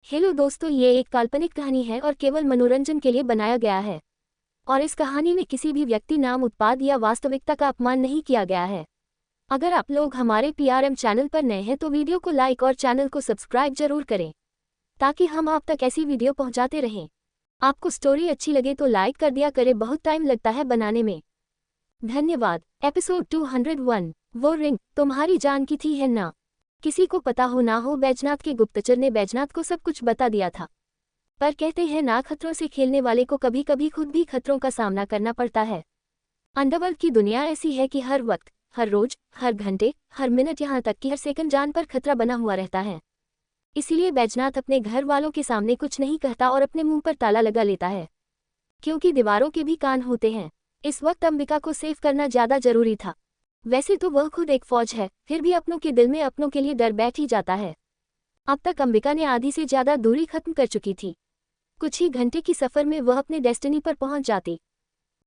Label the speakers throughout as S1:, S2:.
S1: Hello दोस्तों, ये एक काल्पनिक कहानी है और केवल मनोरंजन के लिए बनाया गया है। और इस कहानी में किसी भी व्यक्ति, नाम, उत्पाद या वास्तविकता का अपमान नहीं किया गया है। अगर आप लोग हमारे पीआरएम चैनल पर नए हैं तो वीडियो को लाइक और चैनल को सब्सक्राइब जरूर करें, ताकि हम आप तक ऐसी वीडियो पहुंचाते रहें। आपको स्टोरी अच्छी लगे तो लाइक कर दिया करें, बहुत टाइम लगता है बनाने में। धन्यवाद। एपिसोड 201। वो रिंग तुम्हारी जान की थी, है ना? किसी को पता हो ना हो, बैजनाथ के गुप्तचर ने बैजनाथ को सब कुछ बता दिया था। पर कहते हैं ना, खतरों से खेलने वाले को कभी कभी खुद भी खतरों का सामना करना पड़ता है। अंडरवर्ल्ड की दुनिया ऐसी है कि हर वक्त, हर रोज, हर घंटे, हर मिनट, यहाँ तक कि हर सेकंड जान पर खतरा बना हुआ रहता है। इसीलिए बैजनाथ अपने घर वालों के सामने कुछ नहीं कहता और अपने मुंह पर ताला लगा लेता है, क्योंकि दीवारों के भी कान होते हैं। इस वक्त अंबिका को सेव करना ज्यादा जरूरी था। वैसे तो वह खुद एक फौज है, फिर भी अपनों के दिल में अपनों के लिए डर बैठ ही जाता है। अब तक अंबिका ने आधी से ज्यादा दूरी खत्म कर चुकी थी। कुछ ही घंटे की सफर में वह अपने डेस्टिनी पर पहुंच जाती।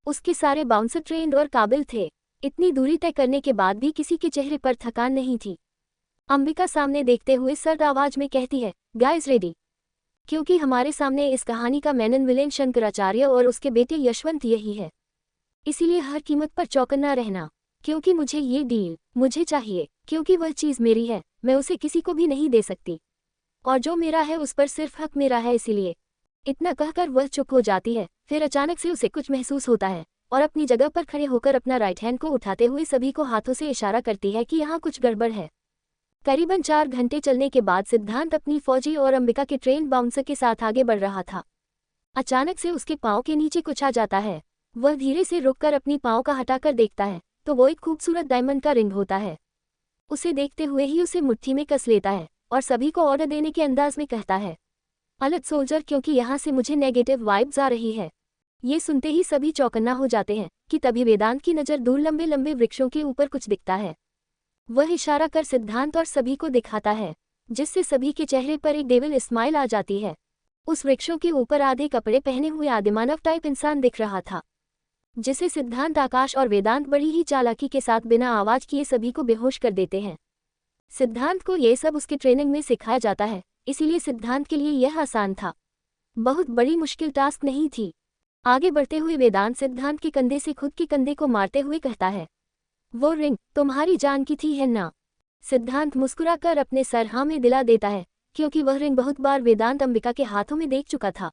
S1: उसके सारे बाउंसर ट्रेंड और काबिल थे। इतनी दूरी तय करने के बाद भी किसी के चेहरे पर थकान नहीं थी। अंबिका सामने देखते हुए सर्द आवाज में कहती है, गाइस रेडी? क्योंकि हमारे सामने इस कहानी का मेनन विलेन शंकराचार्य और उसके बेटे यशवंत यही है। इसीलिए हर कीमत पर चौकन्ना रहना, क्योंकि मुझे ये डील मुझे चाहिए, क्योंकि वह चीज़ मेरी है, मैं उसे किसी को भी नहीं दे सकती। और जो मेरा है उस पर सिर्फ हक मेरा है। इसीलिए इतना कहकर वह चुप हो जाती है। फिर अचानक से उसे कुछ महसूस होता है और अपनी जगह पर खड़े होकर अपना राइट हैंड को उठाते हुए सभी को हाथों से इशारा करती है कि यहाँ कुछ गड़बड़ है। करीबन 4 घंटे चलने के बाद सिद्धांत अपनी फौजी और अंबिका के ट्रेन बाउंसर के साथ आगे बढ़ रहा था। अचानक से उसके पाँव के नीचे कुछ आ जाता है। वह धीरे से रुककर अपनी पाँव का हटाकर देखता है तो वो एक खूबसूरत डायमंड का रिंग होता है। उसे देखते हुए ही उसे मुट्ठी में कस लेता है और सभी को ऑर्डर देने के अंदाज में कहता है, अलर्ट सोल्जर, क्योंकि यहाँ से मुझे नेगेटिव वाइब्स आ रही है। ये सुनते ही सभी चौकन्ना हो जाते हैं कि तभी वेदांत की नज़र दूर लंबे लंबे वृक्षों के ऊपर कुछ दिखता है। वह इशारा कर सिद्धांत और सभी को दिखाता है, जिससे सभी के चेहरे पर एक डेविल स्माइल आ जाती है। उस वृक्षों के ऊपर आधे कपड़े पहने हुए आदिमानव टाइप इंसान दिख रहा था, जिसे सिद्धांत, आकाश और वेदांत बड़ी ही चालाकी के साथ बिना आवाज किए सभी को बेहोश कर देते हैं। सिद्धांत को यह सब उसके ट्रेनिंग में सिखाया जाता है, इसीलिए सिद्धांत के लिए यह आसान था। बहुत बड़ी मुश्किल टास्क नहीं थी। आगे बढ़ते हुए वेदांत सिद्धांत के कंधे से खुद के कंधे को मारते हुए कहता है, वो रिंग तुम्हारी जान की थी, है ना? सिद्धांत मुस्कुराकर अपने सर हाँ में दिला देता है, क्योंकि वह रिंग बहुत बार वेदांत अंबिका के हाथों में देख चुका था,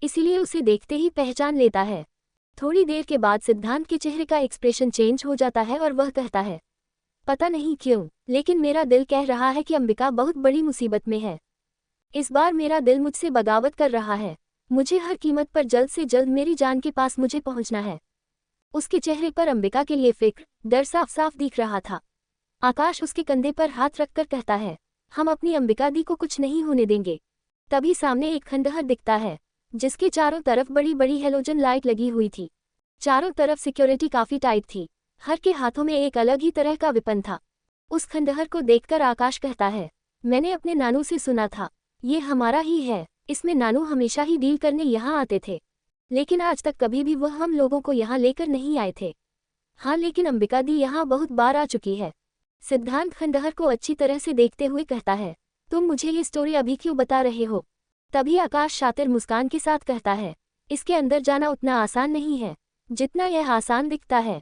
S1: इसीलिए उसे देखते ही पहचान लेता है। थोड़ी देर के बाद सिद्धांत के चेहरे का एक्सप्रेशन चेंज हो जाता है और वह कहता है, पता नहीं क्यों, लेकिन मेरा दिल कह रहा है कि अंबिका बहुत बड़ी मुसीबत में है। इस बार मेरा दिल मुझसे बगावत कर रहा है। मुझे हर कीमत पर जल्द से जल्द मेरी जान के पास मुझे पहुंचना है। उसके चेहरे पर अंबिका के लिए फिक्र, डर साफ साफ दिख रहा था। आकाश उसके कंधे पर हाथ रखकर कहता है, हम अपनी अंबिका दी को कुछ नहीं होने देंगे। तभी सामने एक खंडहर दिखता है, जिसके चारों तरफ बड़ी बड़ी हेलोजन लाइट लगी हुई थी। चारों तरफ सिक्योरिटी काफी टाइट थी। हर के हाथों में एक अलग ही तरह का वेपन था। उस खंडहर को देखकर आकाश कहता है, मैंने अपने नानू से सुना था, ये हमारा ही है। इसमें नानू हमेशा ही डील करने यहाँ आते थे, लेकिन आज तक कभी भी वह हम लोगों को यहाँ लेकर नहीं आए थे। हाँ, लेकिन अंबिका दी यहाँ बहुत बार आ चुकी है। सिद्धांत खंडहर को अच्छी तरह से देखते हुए कहता है, तुम मुझे ये स्टोरी अभी क्यों बता रहे हो? तभी आकाश शातिर मुस्कान के साथ कहता है, इसके अंदर जाना उतना आसान नहीं है जितना यह आसान दिखता है।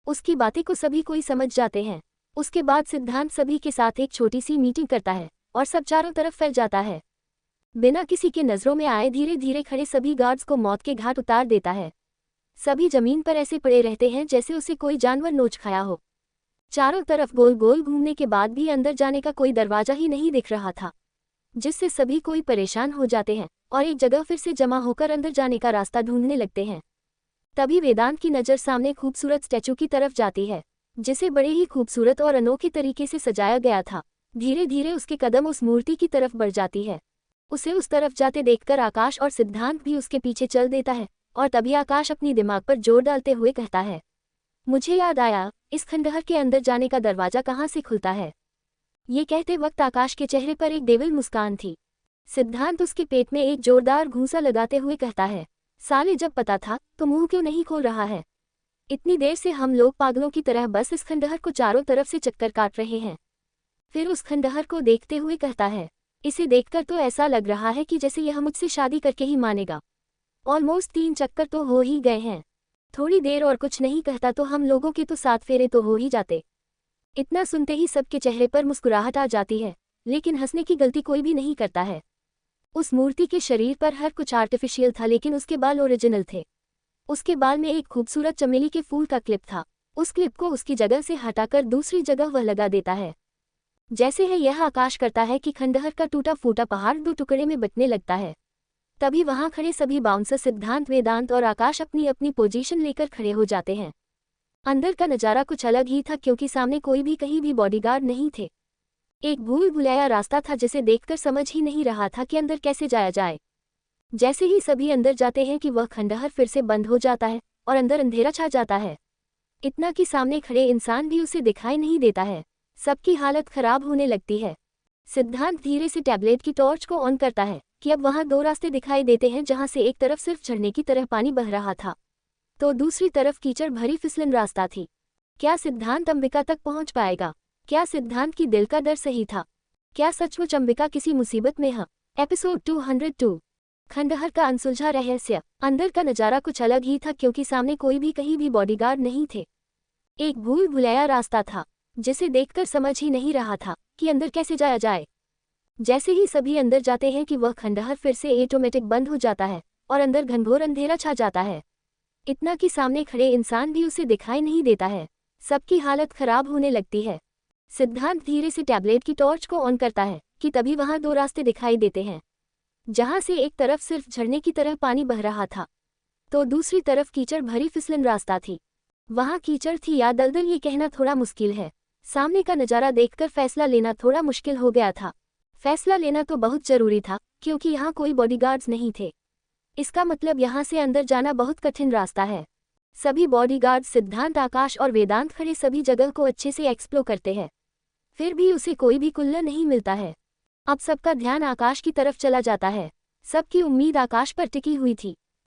S1: उसकी बातें को सभी कोई समझ जाते हैं। उसके बाद सिद्धांत सभी के साथ एक छोटी सी मीटिंग करता है और सब चारों तरफ फैल जाता है। बिना किसी के नजरों में आए धीरे धीरे खड़े सभी गार्ड्स को मौत के घाट उतार देता है। सभी जमीन पर ऐसे पड़े रहते हैं जैसे उसे कोई जानवर नोच खाया हो। चारों तरफ गोल गोल घूमने के बाद भी अंदर जाने का कोई दरवाजा ही नहीं दिख रहा था, जिससे सभी कोई परेशान हो जाते हैं और एक जगह फिर से जमा होकर अंदर जाने का रास्ता ढूंढने लगते हैं। तभी वेदांत की नज़र सामने खूबसूरत स्टैचू की तरफ जाती है, जिसे बड़े ही खूबसूरत और अनोखे तरीके से सजाया गया था। धीरे धीरे उसके कदम उस मूर्ति की तरफ बढ़ जाती है। उसे उस तरफ जाते देखकर आकाश और सिद्धांत भी उसके पीछे चल देता है। और तभी आकाश अपनी दिमाग पर जोर डालते हुए कहता है, मुझे याद आया, इस खंडहर के अंदर जाने का दरवाजा कहाँ से खुलता है? ये कहते वक्त आकाश के चेहरे पर एक डेविल मुस्कान थी। सिद्धांत उसके पेट में एक जोरदार घूंसा लगाते हुए कहता है, साले, जब पता था तो मुंह क्यों नहीं खोल रहा है? इतनी देर से हम लोग पागलों की तरह बस इस खंडहर को चारों तरफ से चक्कर काट रहे हैं। फिर उस खंडहर को देखते हुए कहता है, इसे देखकर तो ऐसा लग रहा है कि जैसे यह मुझसे शादी करके ही मानेगा। ऑलमोस्ट 3 चक्कर तो हो ही गए हैं। थोड़ी देर और कुछ नहीं कहता तो हम लोगों के तो 7 फेरे तो हो ही जाते। इतना सुनते ही सबके चेहरे पर मुस्कुराहट आ जाती है, लेकिन हंसने की गलती कोई भी नहीं करता है। उस मूर्ति के शरीर पर हर कुछ आर्टिफिशियल था, लेकिन उसके बाल ओरिजिनल थे। उसके बाल में एक खूबसूरत चमेली के फूल का क्लिप था। उस क्लिप को उसकी जगह से हटाकर दूसरी जगह वह लगा देता है। जैसे है यह आकाश करता है कि खंडहर का टूटा फूटा पहाड़ 2 टुकड़े में बंटने लगता है। तभी वहां खड़े सभी बाउंसर सिद्धांत, वेदांत और आकाश अपनी अपनी पोजीशन लेकर खड़े हो जाते हैं। अंदर का नज़ारा कुछ अलग ही था, क्योंकि सामने कोई भी कहीं भी बॉडीगार्ड नहीं थे। एक भूल भुलैया रास्ता था जिसे देखकर समझ ही नहीं रहा था कि अंदर कैसे जाया जाए। जैसे ही सभी अंदर जाते हैं कि वह खंडहर फिर से बंद हो जाता है और अंदर अंधेरा छा जाता है। इतना कि सामने खड़े इंसान भी उसे दिखाई नहीं देता है। सबकी हालत खराब होने लगती है। सिद्धांत धीरे से टैबलेट की टॉर्च को ऑन करता है कि अब वहां 2 रास्ते दिखाई देते हैं, जहां से एक तरफ सिर्फ झरने की तरह पानी बह रहा था तो दूसरी तरफ कीचड़ भरी फिसलन रास्ता थी। क्या सिद्धांत अंबिका तक पहुंच पाएगा? क्या सिद्धांत की दिल का डर सही था? क्या सचमुच अंबिका किसी मुसीबत में है? एपिसोड 202 खंडहर का अनसुलझा रहस्य। अंदर का नज़ारा कुछ अलग ही था, क्योंकि सामने कोई भी कहीं भी बॉडीगार्ड नहीं थे। एक भूल भुलैया रास्ता था जिसे देखकर समझ ही नहीं रहा था कि अंदर कैसे जाया जाए। जैसे ही सभी अंदर जाते हैं कि वह खंडहर फिर से ऑटोमेटिक बंद हो जाता है और अंदर घनघोर अंधेरा छा जाता है। इतना कि सामने खड़े इंसान भी उसे दिखाई नहीं देता है। सबकी हालत खराब होने लगती है। सिद्धांत धीरे से टैबलेट की टॉर्च को ऑन करता है कि तभी वहां 2 रास्ते दिखाई देते हैं, जहां से एक तरफ सिर्फ झरने की तरह पानी बह रहा था तो दूसरी तरफ कीचड़ भरी फिसलन रास्ता थी। वहां कीचड़ थी या दलदल ये कहना थोड़ा मुश्किल है। सामने का नज़ारा देखकर फैसला लेना थोड़ा मुश्किल हो गया था। फैसला लेना तो बहुत जरूरी था, क्योंकि यहाँ कोई बॉडीगार्ड्स नहीं थे। इसका मतलब यहाँ से अंदर जाना बहुत कठिन रास्ता है। सभी बॉडीगार्ड सिद्धांत, आकाश और वेदांत खड़े सभी जगह को अच्छे से एक्सप्लोर करते हैं, फिर भी उसे कोई भी कुल्लड़ नहीं मिलता है। अब सबका ध्यान आकाश की तरफ चला जाता है। सबकी उम्मीद आकाश पर टिकी हुई थी।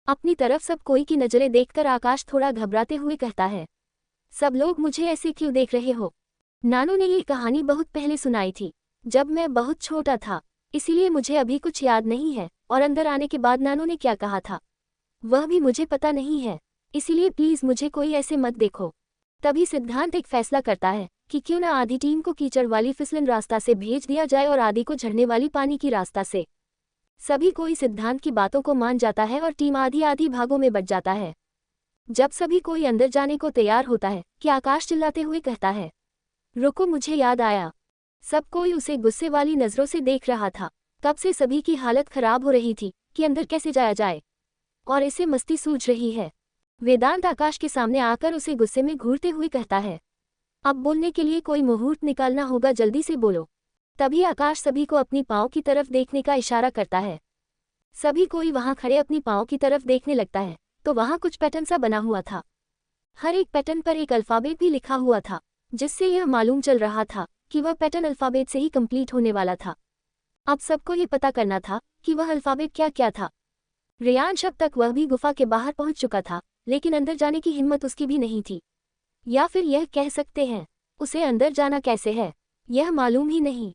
S1: अपनी तरफ सब कोई की नज़रें देखकर आकाश थोड़ा घबराते हुए कहता है, सब लोग मुझे ऐसे क्यों देख रहे हो? नानू ने ये कहानी बहुत पहले सुनाई थी, जब मैं बहुत छोटा था, इसीलिए मुझे अभी कुछ याद नहीं है, और अंदर आने के बाद नानू ने क्या कहा था वह भी मुझे पता नहीं है, इसीलिए प्लीज़ मुझे कोई ऐसे मत देखो। तभी सिद्धांत एक फैसला करता है कि क्यों ना आधी टीम को कीचड़ वाली फिसलन रास्ता से भेज दिया जाए और आधी को झरने वाली पानी की रास्ता से। सभी कोई सिद्धांत की बातों को मान जाता है और टीम आधी आधी भागों में बट जाता है। जब सभी कोई अंदर जाने को तैयार होता है कि आकाश चिल्लाते हुए कहता है, रुको, मुझे याद आया। सब कोई उसे गुस्से वाली नज़रों से देख रहा था। कब से सभी की हालत खराब हो रही थी कि अंदर कैसे जाया जाए, और इसे मस्ती सूझ रही है। वेदांत आकाश के सामने आकर उसे गुस्से में घूरते हुए कहता है, अब बोलने के लिए कोई मुहूर्त निकालना होगा, जल्दी से बोलो। तभी आकाश सभी को अपनी पाँव की तरफ देखने का इशारा करता है। सभी कोई वहां खड़े अपनी पाँव की तरफ देखने लगता है तो वहां कुछ पैटर्न सा बना हुआ था। हर एक पैटर्न पर एक अल्फ़ाबेट भी लिखा हुआ था, जिससे यह मालूम चल रहा था कि वह पैटर्न अल्फ़ाबेट से ही कंप्लीट होने वाला था। अब सबको ये पता करना था कि वह अल्फ़ाबेट क्या क्या था। रियांश अब तक वह भी गुफा के बाहर पहुंच चुका था, लेकिन अंदर जाने की हिम्मत उसकी भी नहीं थी, या फिर यह कह सकते हैं उसे अंदर जाना कैसे है यह मालूम ही नहीं।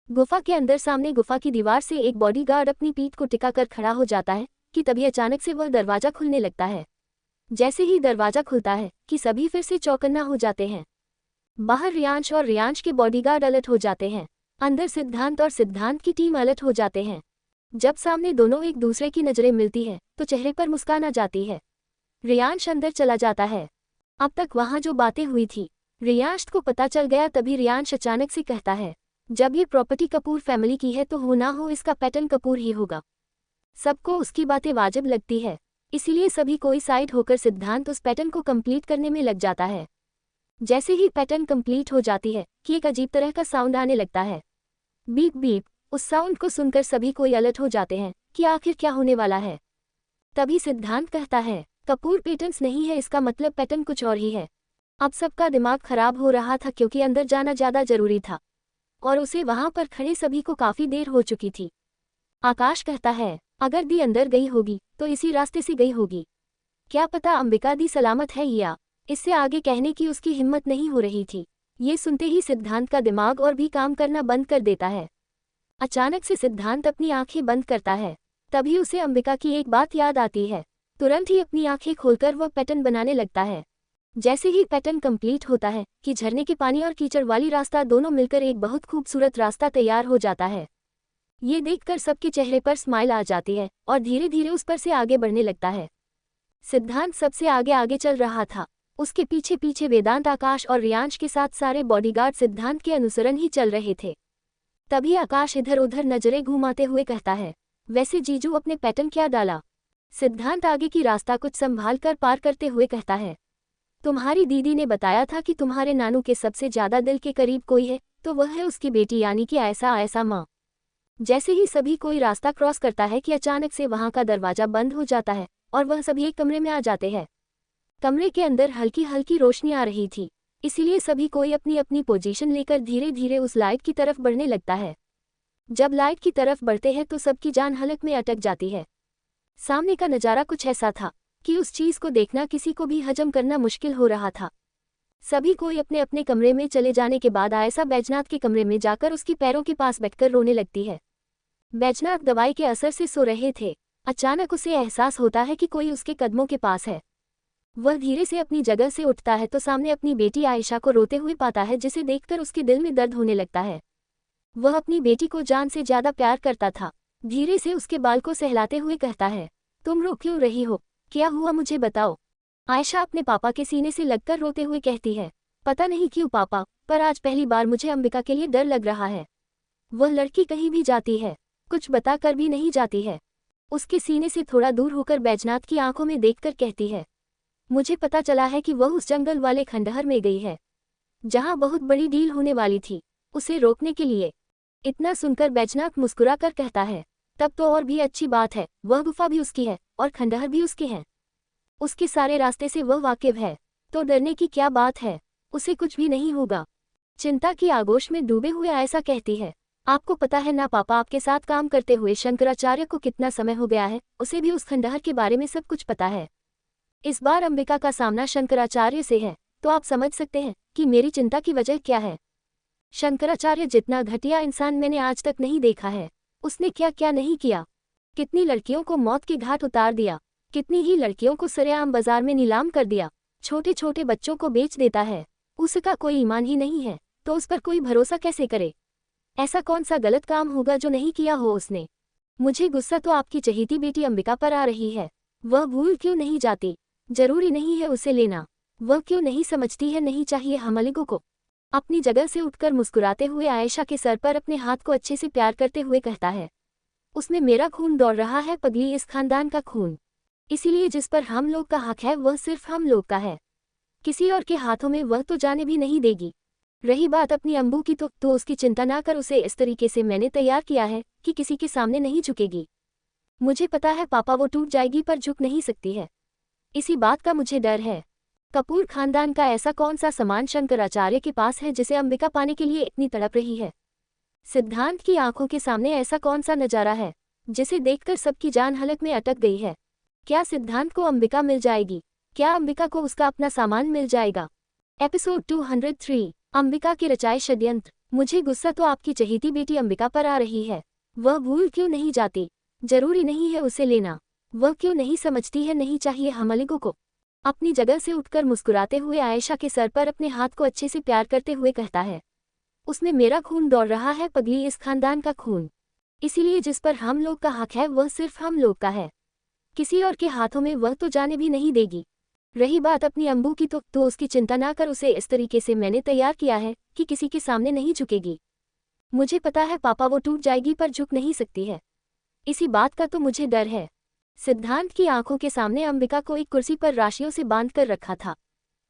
S1: गुफा के अंदर सामने गुफा की दीवार से एक बॉडीगार्ड अपनी पीठ को टिकाकर खड़ा हो जाता है कि तभी अचानक से वह दरवाज़ा खुलने लगता है। जैसे ही दरवाज़ा खुलता है कि सभी फिर से चौकन्ना हो जाते हैं। बाहर रियांश और रियांश के बॉडीगार्ड अलर्ट हो जाते हैं। अंदर सिद्धांत और सिद्धांत की टीम अलर्ट हो जाते हैं। जब सामने दोनों एक दूसरे की नज़रें मिलती है तो चेहरे पर मुस्कान आ जाती है। रियांश अंदर चला जाता है। अब तक वहाँ जो बातें हुई थी रियांश को पता चल गया। तभी रियांश अचानक से कहता है, जब ये प्रॉपर्टी कपूर फैमिली की है तो हो ना हो इसका पैटर्न कपूर ही होगा। सबको उसकी बातें वाजिब लगती है, इसीलिए सभी कोई साइड होकर सिद्धांत उस पैटर्न को कंप्लीट करने में लग जाता है। जैसे ही पैटर्न कंप्लीट हो जाती है कि एक अजीब तरह का साउंड आने लगता है, बीप बीप। उस साउंड को सुनकर सभी कोई अलर्ट हो जाते हैं कि आखिर क्या होने वाला है। तभी सिद्धांत कहता है, कपूर पैटर्न्स नहीं है, इसका मतलब पैटर्न कुछ और ही है। अब सबका दिमाग खराब हो रहा था क्योंकि अंदर जाना ज़्यादा जरूरी था और उसे वहां पर खड़े सभी को काफ़ी देर हो चुकी थी। आकाश कहता है, अगर दी अंदर गई होगी तो इसी रास्ते से गई होगी, क्या पता अंबिका दी सलामत है या। इससे आगे कहने की उसकी हिम्मत नहीं हो रही थी। ये सुनते ही सिद्धांत का दिमाग और भी काम करना बंद कर देता है। अचानक से सिद्धांत अपनी आंखें बंद करता है। तभी उसे अंबिका की एक बात याद आती है। तुरंत ही अपनी आंखें खोलकर वह पैटर्न बनाने लगता है। जैसे ही पैटर्न कंप्लीट होता है कि झरने के पानी और कीचड़ वाली रास्ता दोनों मिलकर एक बहुत खूबसूरत रास्ता तैयार हो जाता है। ये देखकर सबके चेहरे पर स्माइल आ जाती है और धीरे धीरे उस पर से आगे बढ़ने लगता है। सिद्धांत सबसे आगे आगे चल रहा था। उसके पीछे पीछे वेदांत, आकाश और रियांश के साथ सारे बॉडीगार्ड सिद्धांत के अनुसरण ही चल रहे थे। तभी आकाश इधर उधर नजरें घुमाते हुए कहता है, वैसे जीजू अपने पैटर्न क्या डाला? सिद्धांत आगे की रास्ता कुछ संभाल कर पार करते हुए कहता है, तुम्हारी दीदी ने बताया था कि तुम्हारे नानू के सबसे ज्यादा दिल के करीब कोई है तो वह है उसकी बेटी यानी कि आयशा। आयशा माँ। जैसे ही सभी कोई रास्ता क्रॉस करता है कि अचानक से वहां का दरवाजा बंद हो जाता है और वह सभी एक कमरे में आ जाते हैं। कमरे के अंदर हल्की हल्की रोशनी आ रही थी, इसीलिए सभी कोई अपनी अपनी पोजीशन लेकर धीरे धीरे उस लाइट की तरफ बढ़ने लगता है। जब लाइट की तरफ बढ़ते हैं तो सबकी जान हलक में अटक जाती है। सामने का नज़ारा कुछ ऐसा था कि उस चीज को देखना किसी को भी हजम करना मुश्किल हो रहा था। सभी कोई अपने अपने कमरे में चले जाने के बाद आयशा बैजनाथ के कमरे में जाकर उसकी पैरों के पास बैठकर रोने लगती है। बैजनाथ दवाई के असर से सो रहे थे। अचानक उसे एहसास होता है कि कोई उसके कदमों के पास है। वह धीरे से अपनी जगह से उठता है तो सामने अपनी बेटी आयशा को रोते हुए पाता है, जिसे देखकर उसके दिल में दर्द होने लगता है। वह अपनी बेटी को जान से ज्यादा प्यार करता था। धीरे से उसके बाल को सहलाते हुए कहता है, तुम रो क्यों रही हो? क्या हुआ मुझे बताओ। आयशा अपने पापा के सीने से लगकर रोते हुए कहती है, पता नहीं क्यों पापा, पर आज पहली बार मुझे अंबिका के लिए डर लग रहा है। वह लड़की कहीं भी जाती है, कुछ बता कर भी नहीं जाती है। उसके सीने से थोड़ा दूर होकर बैजनाथ की आंखों में देखकर कहती है, मुझे पता चला है कि वह उस जंगल वाले खंडहर में गई है जहां बहुत बड़ी डील होने वाली थी, उसे रोकने के लिए। इतना सुनकर बैजनाथ मुस्कुरा कर कहता है, तब तो और भी अच्छी बात है, वह गुफा भी उसकी है और खंडहर भी उसके हैं। उसके सारे रास्ते से वह वाकिफ है, तो डरने की क्या बात है, उसे कुछ भी नहीं होगा। चिंता की आगोश में डूबे हुए आयशा कहती है, आपको पता है ना पापा, आपके साथ काम करते हुए शंकराचार्य को कितना समय हो गया है, उसे भी उस खंडहर के बारे में सब कुछ पता है। इस बार अंबिका का सामना शंकराचार्य से है, तो आप समझ सकते हैं कि मेरी चिंता की वजह क्या है। शंकराचार्य जितना घटिया इंसान मैंने आज तक नहीं देखा है। उसने क्या क्या नहीं किया, कितनी लड़कियों को मौत के घाट उतार दिया, कितनी ही लड़कियों को सरेआम बाजार में नीलाम कर दिया, छोटे छोटे बच्चों को बेच देता है। उसका कोई ईमान ही नहीं है, तो उस पर कोई भरोसा कैसे करे? ऐसा कौन सा गलत काम होगा जो नहीं किया हो उसने? मुझे गुस्सा तो आपकी चहेती बेटी अंबिका पर आ रही है। वह भूल क्यों नहीं जाती? जरूरी नहीं है उसे लेना। वह क्यों नहीं समझती है नहीं चाहिए हमलिगों को? अपनी जगह से उठकर मुस्कुराते हुए आयशा के सर पर अपने हाथ को अच्छे से प्यार करते हुए कहता है, उसमें मेरा खून दौड़ रहा है पगली, इस खानदान का खून। इसीलिए जिस पर हम लोग का हक है वह सिर्फ हम लोग का है, किसी और के हाथों में वह तो जाने भी नहीं देगी। रही बात अपनी अम्बू की तो उसकी चिंता ना कर, उसे इस तरीके से मैंने तैयार किया है कि किसी के सामने नहीं झुकेगी। मुझे पता है पापा, वो टूट जाएगी पर झुक नहीं सकती है। इसी बात का मुझे डर है। कपूर खानदान का ऐसा कौन सा सामान शंकराचार्य के पास है जिसे अंबिका पाने के लिए इतनी तड़प रही है? सिद्धांत की आंखों के सामने ऐसा कौन सा नजारा है जिसे देखकर सबकी जान हलक में अटक गई है? क्या सिद्धांत को अंबिका मिल जाएगी? क्या अंबिका को उसका अपना सामान मिल जाएगा? एपिसोड 203, अंबिका के रचाए षड्यंत्र। मुझे गुस्सा तो आपकी चहेती बेटी अंबिका पर आ रही है। वह भूल क्यों नहीं जाती? जरूरी नहीं है उसे लेना। वह क्यों नहीं समझती है नहीं चाहिए हमलिगों को? अपनी जगह से उठकर मुस्कुराते हुए आयशा के सर पर अपने हाथ को अच्छे से प्यार करते हुए कहता है, उसमें मेरा खून दौड़ रहा है पगली, इस खानदान का खून। इसीलिए जिस पर हम लोग का हक है वह सिर्फ हम लोग का है, किसी और के हाथों में वह तो जाने भी नहीं देगी। रही बात अपनी अम्बू की तो उसकी चिंता ना कर, उसे इस तरीके से मैंने तैयार किया है कि किसी के सामने नहीं झुकेगी। मुझे पता है पापा, वो टूट जाएगी पर झुक नहीं सकती है। इसी बात का तो मुझे डर है। सिद्धांत की आंखों के सामने अंबिका को एक कुर्सी पर राशियों से बांध कर रखा था।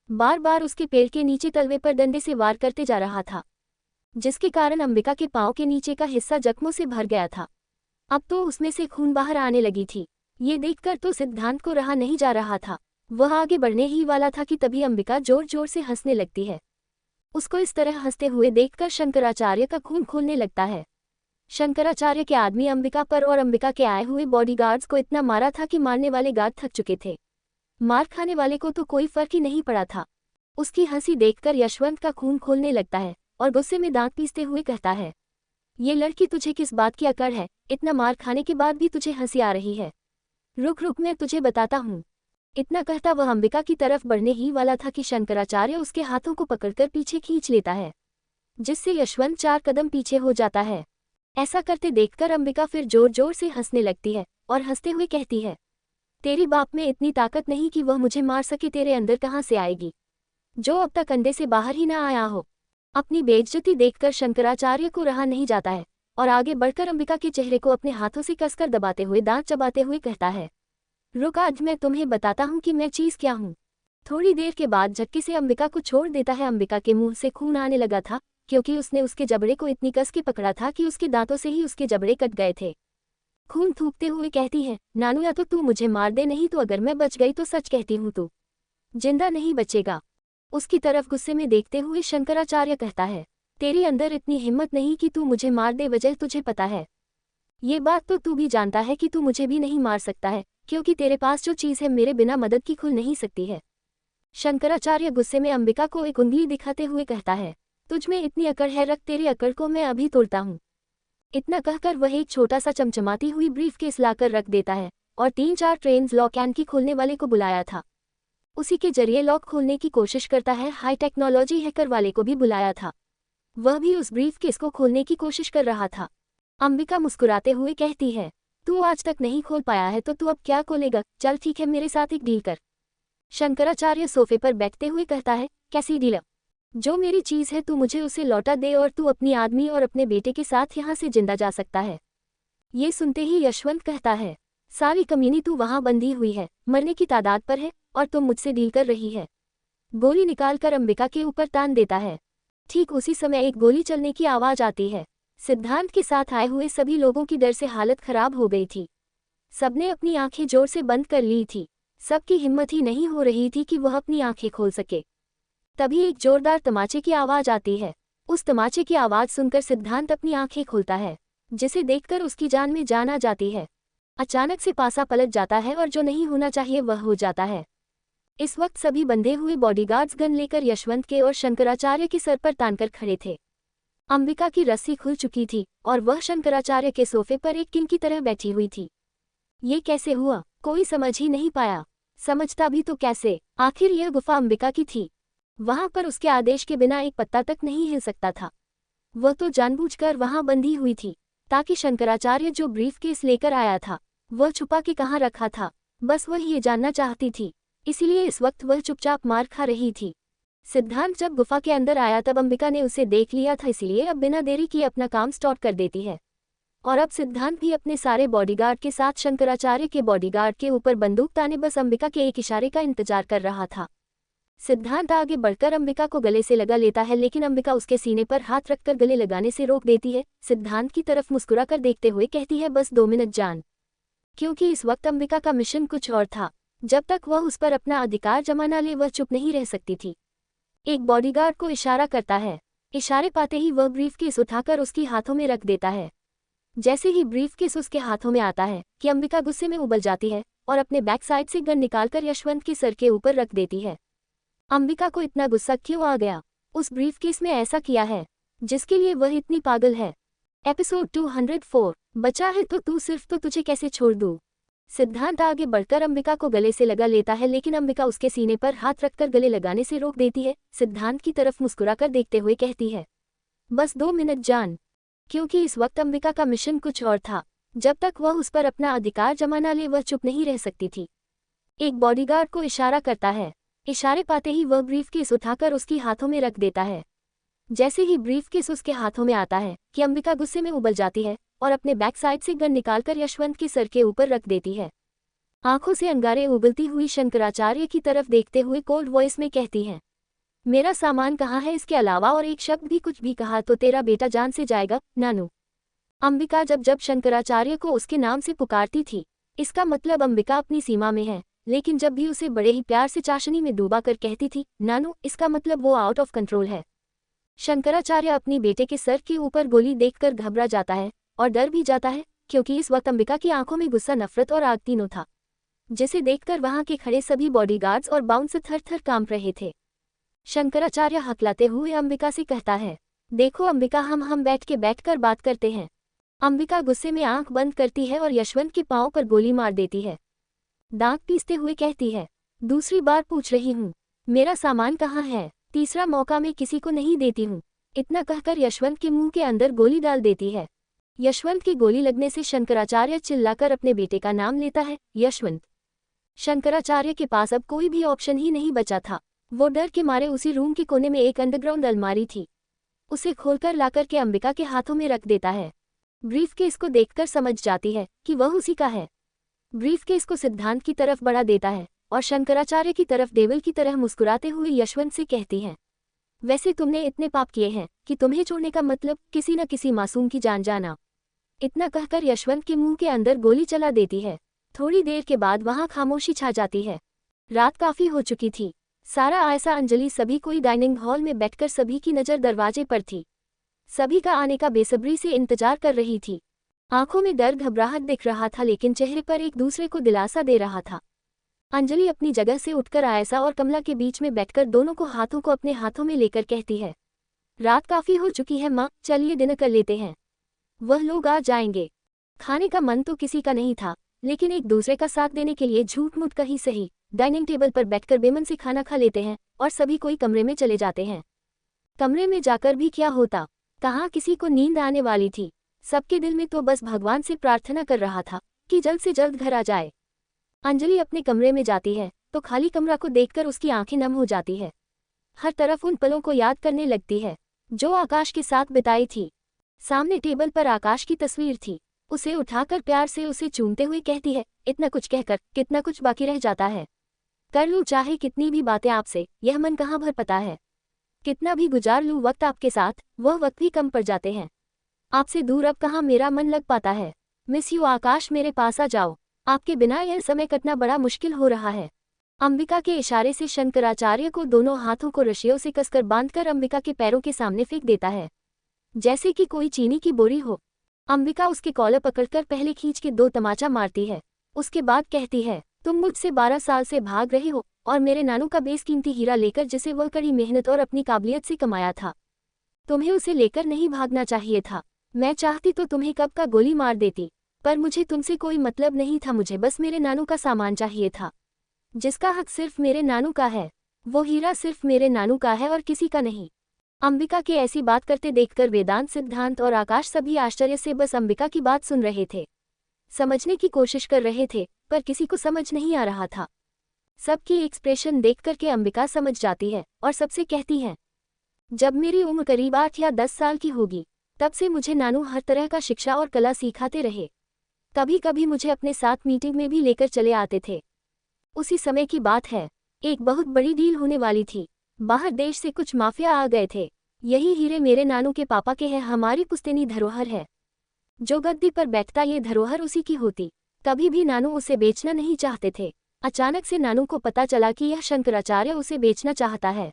S1: बार बार उसके पैर के नीचे तलवे पर डंडे से वार करते जा रहा था, जिसके कारण अंबिका के पांव के नीचे का हिस्सा जख्मों से भर गया था। अब तो उसमें से खून बाहर आने लगी थी। ये देखकर तो सिद्धांत को रहा नहीं जा रहा था। वह आगे बढ़ने ही वाला था कि तभी अंबिका जोर जोर से हंसने लगती है। उसको इस तरह हंसते हुए देखकर शंकराचार्य का खून खोलने लगता है। शंकराचार्य के आदमी अंबिका पर और अंबिका के आए हुए बॉडीगार्ड्स को इतना मारा था कि मारने वाले गार्ड थक चुके थे। मार खाने वाले को तो कोई फर्क ही नहीं पड़ा था। उसकी हंसी देखकर यशवंत का खून खोलने लगता है और गुस्से में दांत पीसते हुए कहता है, ये लड़की तुझे किस बात की अकड़ है, इतना मार खाने के बाद भी तुझे हंसी आ रही है। रुक रुक, मैं तुझे बताता हूँ। इतना कहता वह अंबिका की तरफ बढ़ने ही वाला था कि शंकराचार्य उसके हाथों को पकड़कर पीछे खींच लेता है, जिससे यशवंत 4 कदम पीछे हो जाता है। ऐसा करते देखकर अंबिका फिर जोर जोर से हंसने लगती है और हंसते हुए कहती है, तेरी बाप में इतनी ताकत नहीं कि वह मुझे मार सके, तेरे अंदर कहाँ से आएगी, जो अब तक अंडे से बाहर ही ना आया हो। अपनी बेइज्जती देखकर शंकराचार्य को रहा नहीं जाता है और आगे बढ़कर अंबिका के चेहरे को अपने हाथों से कसकर दबाते हुए दांत चबाते हुए कहता है, रुक, आज मैं तुम्हें बताता हूँ कि मैं चीज़ क्या हूँ। थोड़ी देर के बाद झटके से अंबिका को छोड़ देता है। अंबिका के मुंह से खून आने लगा था, क्योंकि उसने उसके जबड़े को इतनी कस के पकड़ा था कि उसके दांतों से ही उसके जबड़े कट गए थे। खून थूकते हुए कहती है, नानू, या तो तू मुझे मार दे, नहीं तो अगर मैं बच गई तो सच कहती हूँ तू जिंदा नहीं बचेगा। उसकी तरफ गुस्से में देखते हुए शंकराचार्य कहता है, तेरी अंदर इतनी हिम्मत नहीं कि तू मुझे मार दे, वजह तुझे पता है। ये बात तो तू भी जानता है कि तू मुझे भी नहीं मार सकता है, क्योंकि तेरे पास जो चीज़ है मेरे बिना मदद की खुल नहीं सकती है। शंकराचार्य गुस्से में अंबिका को एक उंगली दिखाते हुए कहता है, तुझ में इतनी अकड़ है, रख, तेरी अकड़ को मैं अभी तोड़ता हूँ। इतना कहकर वह एक छोटा सा चमचमाती हुई ब्रीफकेस लाकर रख देता है और 3-4 ट्रेन्स लॉक एंड की खोलने वाले को बुलाया था, उसी के जरिए लॉक खोलने की कोशिश करता है। हाई टेक्नोलॉजी हैकर वाले को भी बुलाया था, वह भी उस ब्रीफकेस को खोलने की कोशिश कर रहा था। अंबिका मुस्कुराते हुए कहती है, तू आज तक नहीं खोल पाया है तो तू अब क्या खोलेगा, चल ठीक है, मेरे साथ एक डील कर। शंकराचार्य सोफे पर बैठते हुए कहता है, कैसी डील? जो मेरी चीज़ है तू मुझे उसे लौटा दे और तू अपनी आदमी और अपने बेटे के साथ यहाँ से जिंदा जा सकता है। ये सुनते ही यशवंत कहता है, सारी कमीनी, तू वहाँ बंधी हुई है, मरने की तादाद पर है और तुम मुझसे डील कर रही है। गोली निकालकर अंबिका के ऊपर तान देता है। ठीक उसी समय एक गोली चलने की आवाज़ आती है। सिद्धांत के साथ आए हुए सभी लोगों की डर से हालत खराब हो गई थी। सबने अपनी आंखें जोर से बंद कर ली थी। सबकी हिम्मत ही नहीं हो रही थी कि वह अपनी आंखें खोल सके। तभी एक जोरदार तमाचे की आवाज़ आती है। उस तमाचे की आवाज़ सुनकर सिद्धांत अपनी आंखें खोलता है, जिसे देखकर उसकी जान में जान आ जाती है। अचानक से पासा पलट जाता है और जो नहीं होना चाहिए वह हो जाता है। इस वक्त सभी बंधे हुए बॉडीगार्ड्स गन लेकर यशवंत के और शंकराचार्य के सर पर तानकर खड़े थे। अंबिका की रस्सी खुल चुकी थी और वह शंकराचार्य के सोफे पर एक किंग की तरह बैठी हुई थी। ये कैसे हुआ, कोई समझ ही नहीं पाया। समझता भी तो कैसे, आखिर यह गुफा अंबिका की थी। वहां पर उसके आदेश के बिना एक पत्ता तक नहीं हिल सकता था। वह तो जानबूझकर वहां बंधी हुई थी ताकि शंकराचार्य जो ब्रीफकेस लेकर आया था वह छुपा के कहाँ रखा था, बस वह ये जानना चाहती थी। इसीलिए इस वक्त वह चुपचाप मार खा रही थी। सिद्धांत जब गुफा के अंदर आया तब अंबिका ने उसे देख लिया था, इसलिए अब बिना देरी किए अपना काम स्टार्ट कर देती है। और अब सिद्धांत भी अपने सारे बॉडीगार्ड के साथ शंकराचार्य के बॉडीगार्ड के ऊपर बंदूक ताने बस अंबिका के एक इशारे का इंतजार कर रहा था। सिद्धांत आगे बढ़कर अंबिका को गले से लगा लेता है, लेकिन अंबिका उसके सीने पर हाथ रखकर गले लगाने से रोक देती है। सिद्धांत की तरफ मुस्कुराकर देखते हुए कहती है, बस 2 मिनट जान। क्योंकि इस वक्त अंबिका का मिशन कुछ और था। जब तक वह उस पर अपना अधिकार जमा ना ले वह चुप नहीं रह सकती थी। एक बॉडीगार्ड को इशारा करता है। इशारे पाते ही वह ब्रीफकेस उठाकर उसकी हाथों में रख देता है। जैसे ही ब्रीफकेस उसके हाथों में आता है कि अंबिका गुस्से में उबल जाती है और अपने बैक साइड से गन निकालकर यशवंत के सर के ऊपर रख देती है। अंबिका को इतना गुस्सा क्यों आ गया? उस ब्रीफकेस में ऐसा किया है जिसके लिए वह इतनी पागल है। एपिसोड 204, बचा है तो तू सिर्फ, तो तुझे कैसे छोड़ दूँ। सिद्धांत आगे बढ़कर अंबिका को गले से लगा लेता है, लेकिन अंबिका उसके सीने पर हाथ रखकर गले लगाने से रोक देती है। सिद्धांत की तरफ मुस्कुराकर देखते हुए कहती है, बस 2 मिनट जान। क्योंकि इस वक्त अंबिका का मिशन कुछ और था। जब तक वह उस पर अपना अधिकार जमा ना ले वह चुप नहीं रह सकती थी। एक बॉडीगार्ड को इशारा करता है। इशारे पाते ही वह ब्रीफकेस उठाकर उसकी हाथों में रख देता है। जैसे ही ब्रीफकेस उसके हाथों में आता है कि अंबिका गुस्से में उबल जाती है और अपने बैक साइड से गन निकालकर यशवंत के सर के ऊपर रख देती है। आंखों से अंगारे उगलती हुई शंकराचार्य की तरफ देखते हुए कोल्ड वॉइस में कहती है, मेरा सामान कहाँ है? इसके अलावा और एक शब्द भी कुछ भी कहा तो तेरा बेटा जान से जाएगा, नानू। अंबिका जब जब शंकराचार्य को उसके नाम से पुकारती थी, इसका मतलब अंबिका अपनी सीमा में है। लेकिन जब भी उसे बड़े ही प्यार से चाशनी में डूबा कर कहती थी, नानू, इसका मतलब वो आउट ऑफ कंट्रोल है। शंकराचार्य अपनी बेटे के सर के ऊपर गोली देखकर घबरा जाता है और डर भी जाता है, क्योंकि इस वक्त अंबिका की आंखों में गुस्सा, नफरत और आग तीनों था, जिसे देखकर वहां के खड़े सभी बॉडीगार्ड्स और बाउंसर थर थर कांप रहे थे। शंकराचार्य हकलाते हुए अंबिका से कहता है, देखो अंबिका, हम बैठकर बात करते हैं। अंबिका गुस्से में आंख बंद करती है और यशवंत के पांव पर गोली मार देती है। दांत पीसते हुए कहती है, दूसरी बार पूछ रही हूँ, मेरा सामान कहाँ है? तीसरा मौका मैं किसी को नहीं देती हूँ। इतना कहकर यशवंत के मुंह के अंदर गोली डाल देती है। यशवंत की गोली लगने से शंकराचार्य चिल्लाकर अपने बेटे का नाम लेता है, यशवंत। शंकराचार्य के पास अब कोई भी ऑप्शन ही नहीं बचा था। वो डर के मारे उसी रूम के कोने में एक अंडरग्राउंड अलमारी थी, उसे खोलकर लाकर के अंबिका के हाथों में रख देता है। ब्रीफकेस को देखकर समझ जाती है कि वह उसी का है। ब्रीफकेस को सिद्धांत की तरफ बढ़ा देता है और शंकराचार्य की तरफ देवल की तरह मुस्कुराते हुए यशवंत से कहती है, वैसे तुमने इतने पाप किए हैं कि तुम्हें छोड़ने का मतलब किसी न किसी मासूम की जान जाना। इतना कहकर यशवंत के मुंह के अंदर गोली चला देती है। थोड़ी देर के बाद वहां खामोशी छा जाती है। रात काफी हो चुकी थी। सारा, आयशा, अंजलि सभी कोई डाइनिंग हॉल में बैठकर सभी की नज़र दरवाजे पर थी। सभी का आने का बेसब्री से इंतजार कर रही थी। आंखों में डर, घबराहट दिख रहा था, लेकिन चेहरे पर एक दूसरे को दिलासा दे रहा था। अंजलि अपनी जगह से उठकर आयशा और कमला के बीच में बैठकर दोनों को हाथों को अपने हाथों में लेकर कहती है, रात काफी हो चुकी है माँ, चलिए डिनर कर लेते हैं। वह लोग आ जाएंगे। खाने का मन तो किसी का नहीं था, लेकिन एक दूसरे का साथ देने के लिए झूठ मूठ का ही सही डाइनिंग टेबल पर बैठकर बेमन से खाना खा लेते हैं और सभी कोई कमरे में चले जाते हैं। कमरे में जाकर भी क्या होता, कहाँ किसी को नींद आने वाली थी। सबके दिल में तो बस भगवान से प्रार्थना कर रहा था कि जल्द से जल्द घर आ जाए। अंजलि अपने कमरे में जाती है तो खाली कमरा को देखकर उसकी आंखें नम हो जाती है। हर तरफ उन पलों को याद करने लगती है जो आकाश के साथ बिताई थी। सामने टेबल पर आकाश की तस्वीर थी। उसे उठाकर प्यार से उसे चूमते हुए कहती है, इतना कुछ कहकर कितना कुछ बाकी रह जाता है। कर लूँ चाहे कितनी भी बातें आपसे, यह मन कहाँ भर पता है। कितना भी गुजार लूँ वक्त आपके साथ, वह वक्त भी कम पड़ जाते हैं। आपसे दूर अब कहाँ मेरा मन लग पाता है। मिस यू आकाश, मेरे पास आ जाओ। आपके बिना यह समय कटना बड़ा मुश्किल हो रहा है। अंबिका के इशारे से शंकराचार्य को दोनों हाथों को रस्सियों से कसकर बांधकर अंबिका के पैरों के सामने फेंक देता है, जैसे कि कोई चीनी की बोरी हो। अंबिका उसके कॉलर पकड़कर पहले खींच के 2 तमाचा मारती है। उसके बाद कहती है, तुम मुझसे 12 साल से भाग रहे हो और मेरे नानू का बेसकीमती हीरा लेकर, जिसे वह कड़ी मेहनत और अपनी काबिलियत से कमाया था। तुम्हें उसे लेकर नहीं भागना चाहिए था। मैं चाहती तो तुम्हें कब का गोली मार देती, पर मुझे तुमसे कोई मतलब नहीं था। मुझे बस मेरे नानू का सामान चाहिए था, जिसका हक सिर्फ मेरे नानू का है। वो हीरा सिर्फ मेरे नानू का है और किसी का नहीं। अंबिका के ऐसी बात करते देखकर वेदांत, सिद्धांत और आकाश सभी आश्चर्य से बस अंबिका की बात सुन रहे थे। समझने की कोशिश कर रहे थे, पर किसी को समझ नहीं आ रहा था। सबकी एक्सप्रेशन देखकर के अंबिका समझ जाती है और सबसे कहती है, जब मेरी उम्र करीब 8 या 10 साल की होगी, तब से मुझे नानू हर तरह का शिक्षा और कला सिखाते रहे। कभी कभी मुझे अपने साथ मीटिंग में भी लेकर चले आते थे। उसी समय की बात है, एक बहुत बड़ी डील होने वाली थी। बाहर देश से कुछ माफिया आ गए थे। यही हीरे मेरे नानू के पापा के हैं, हमारी पुश्तैनी धरोहर है। जो गद्दी पर बैठता ये धरोहर उसी की होती। कभी भी नानू उसे बेचना नहीं चाहते थे। अचानक से नानू को पता चला कि यह शंकराचार्य उसे बेचना चाहता है।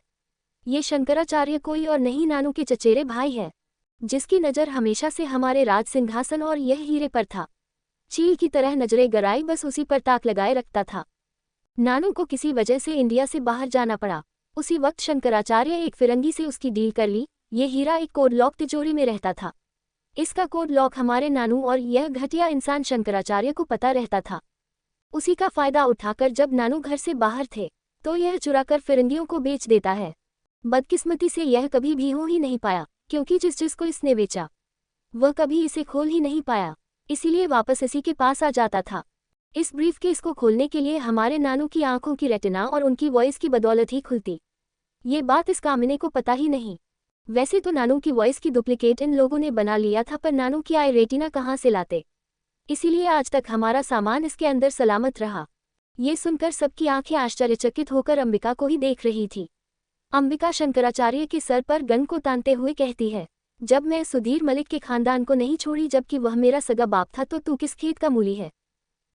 S1: ये शंकराचार्य कोई और नहीं, नानू के चचेरे भाई है, जिसकी नज़र हमेशा से हमारे राज सिंहासन और यह हीरे पर था। चील की तरह नजरें गराई बस उसी पर ताक लगाए रखता था। नानू को किसी वजह से इंडिया से बाहर जाना पड़ा। उसी वक्त शंकराचार्य एक फिरंगी से उसकी डील कर ली। ये हीरा एक कोड लॉक तिजोरी में रहता था। इसका कोड लॉक हमारे नानू और यह घटिया इंसान शंकराचार्य को पता रहता था। उसी का फायदा उठाकर जब नानू घर से बाहर थे, तो यह चुराकर फिरंगियों को बेच देता है। बदकिस्मती से यह कभी भी हो ही नहीं पाया, क्योंकि जिस को इसने बेचा वह कभी इसे खोल ही नहीं पाया, इसीलिए वापस इसी के पास आ जाता था। इस ब्रीफकेस को खोलने के लिए हमारे नानू की आंखों की रेटिना और उनकी वॉइस की बदौलत ही खुलती। ये बात इस कामिने को पता ही नहीं। वैसे तो नानू की वॉइस की डुप्लीकेट इन लोगों ने बना लिया था, पर नानू की आई रेटिना कहाँ से लाते। इसीलिए आज तक हमारा सामान इसके अंदर सलामत रहा। ये सुनकर सबकी आंखें आश्चर्यचकित होकर अंबिका को ही देख रही थी। अंबिका शंकराचार्य के सर पर गन को तानते हुए कहती है, जब मैं सुधीर मलिक के खानदान को नहीं छोड़ी, जबकि वह मेरा सगा बाप था, तो तू किस खेत का मूली है।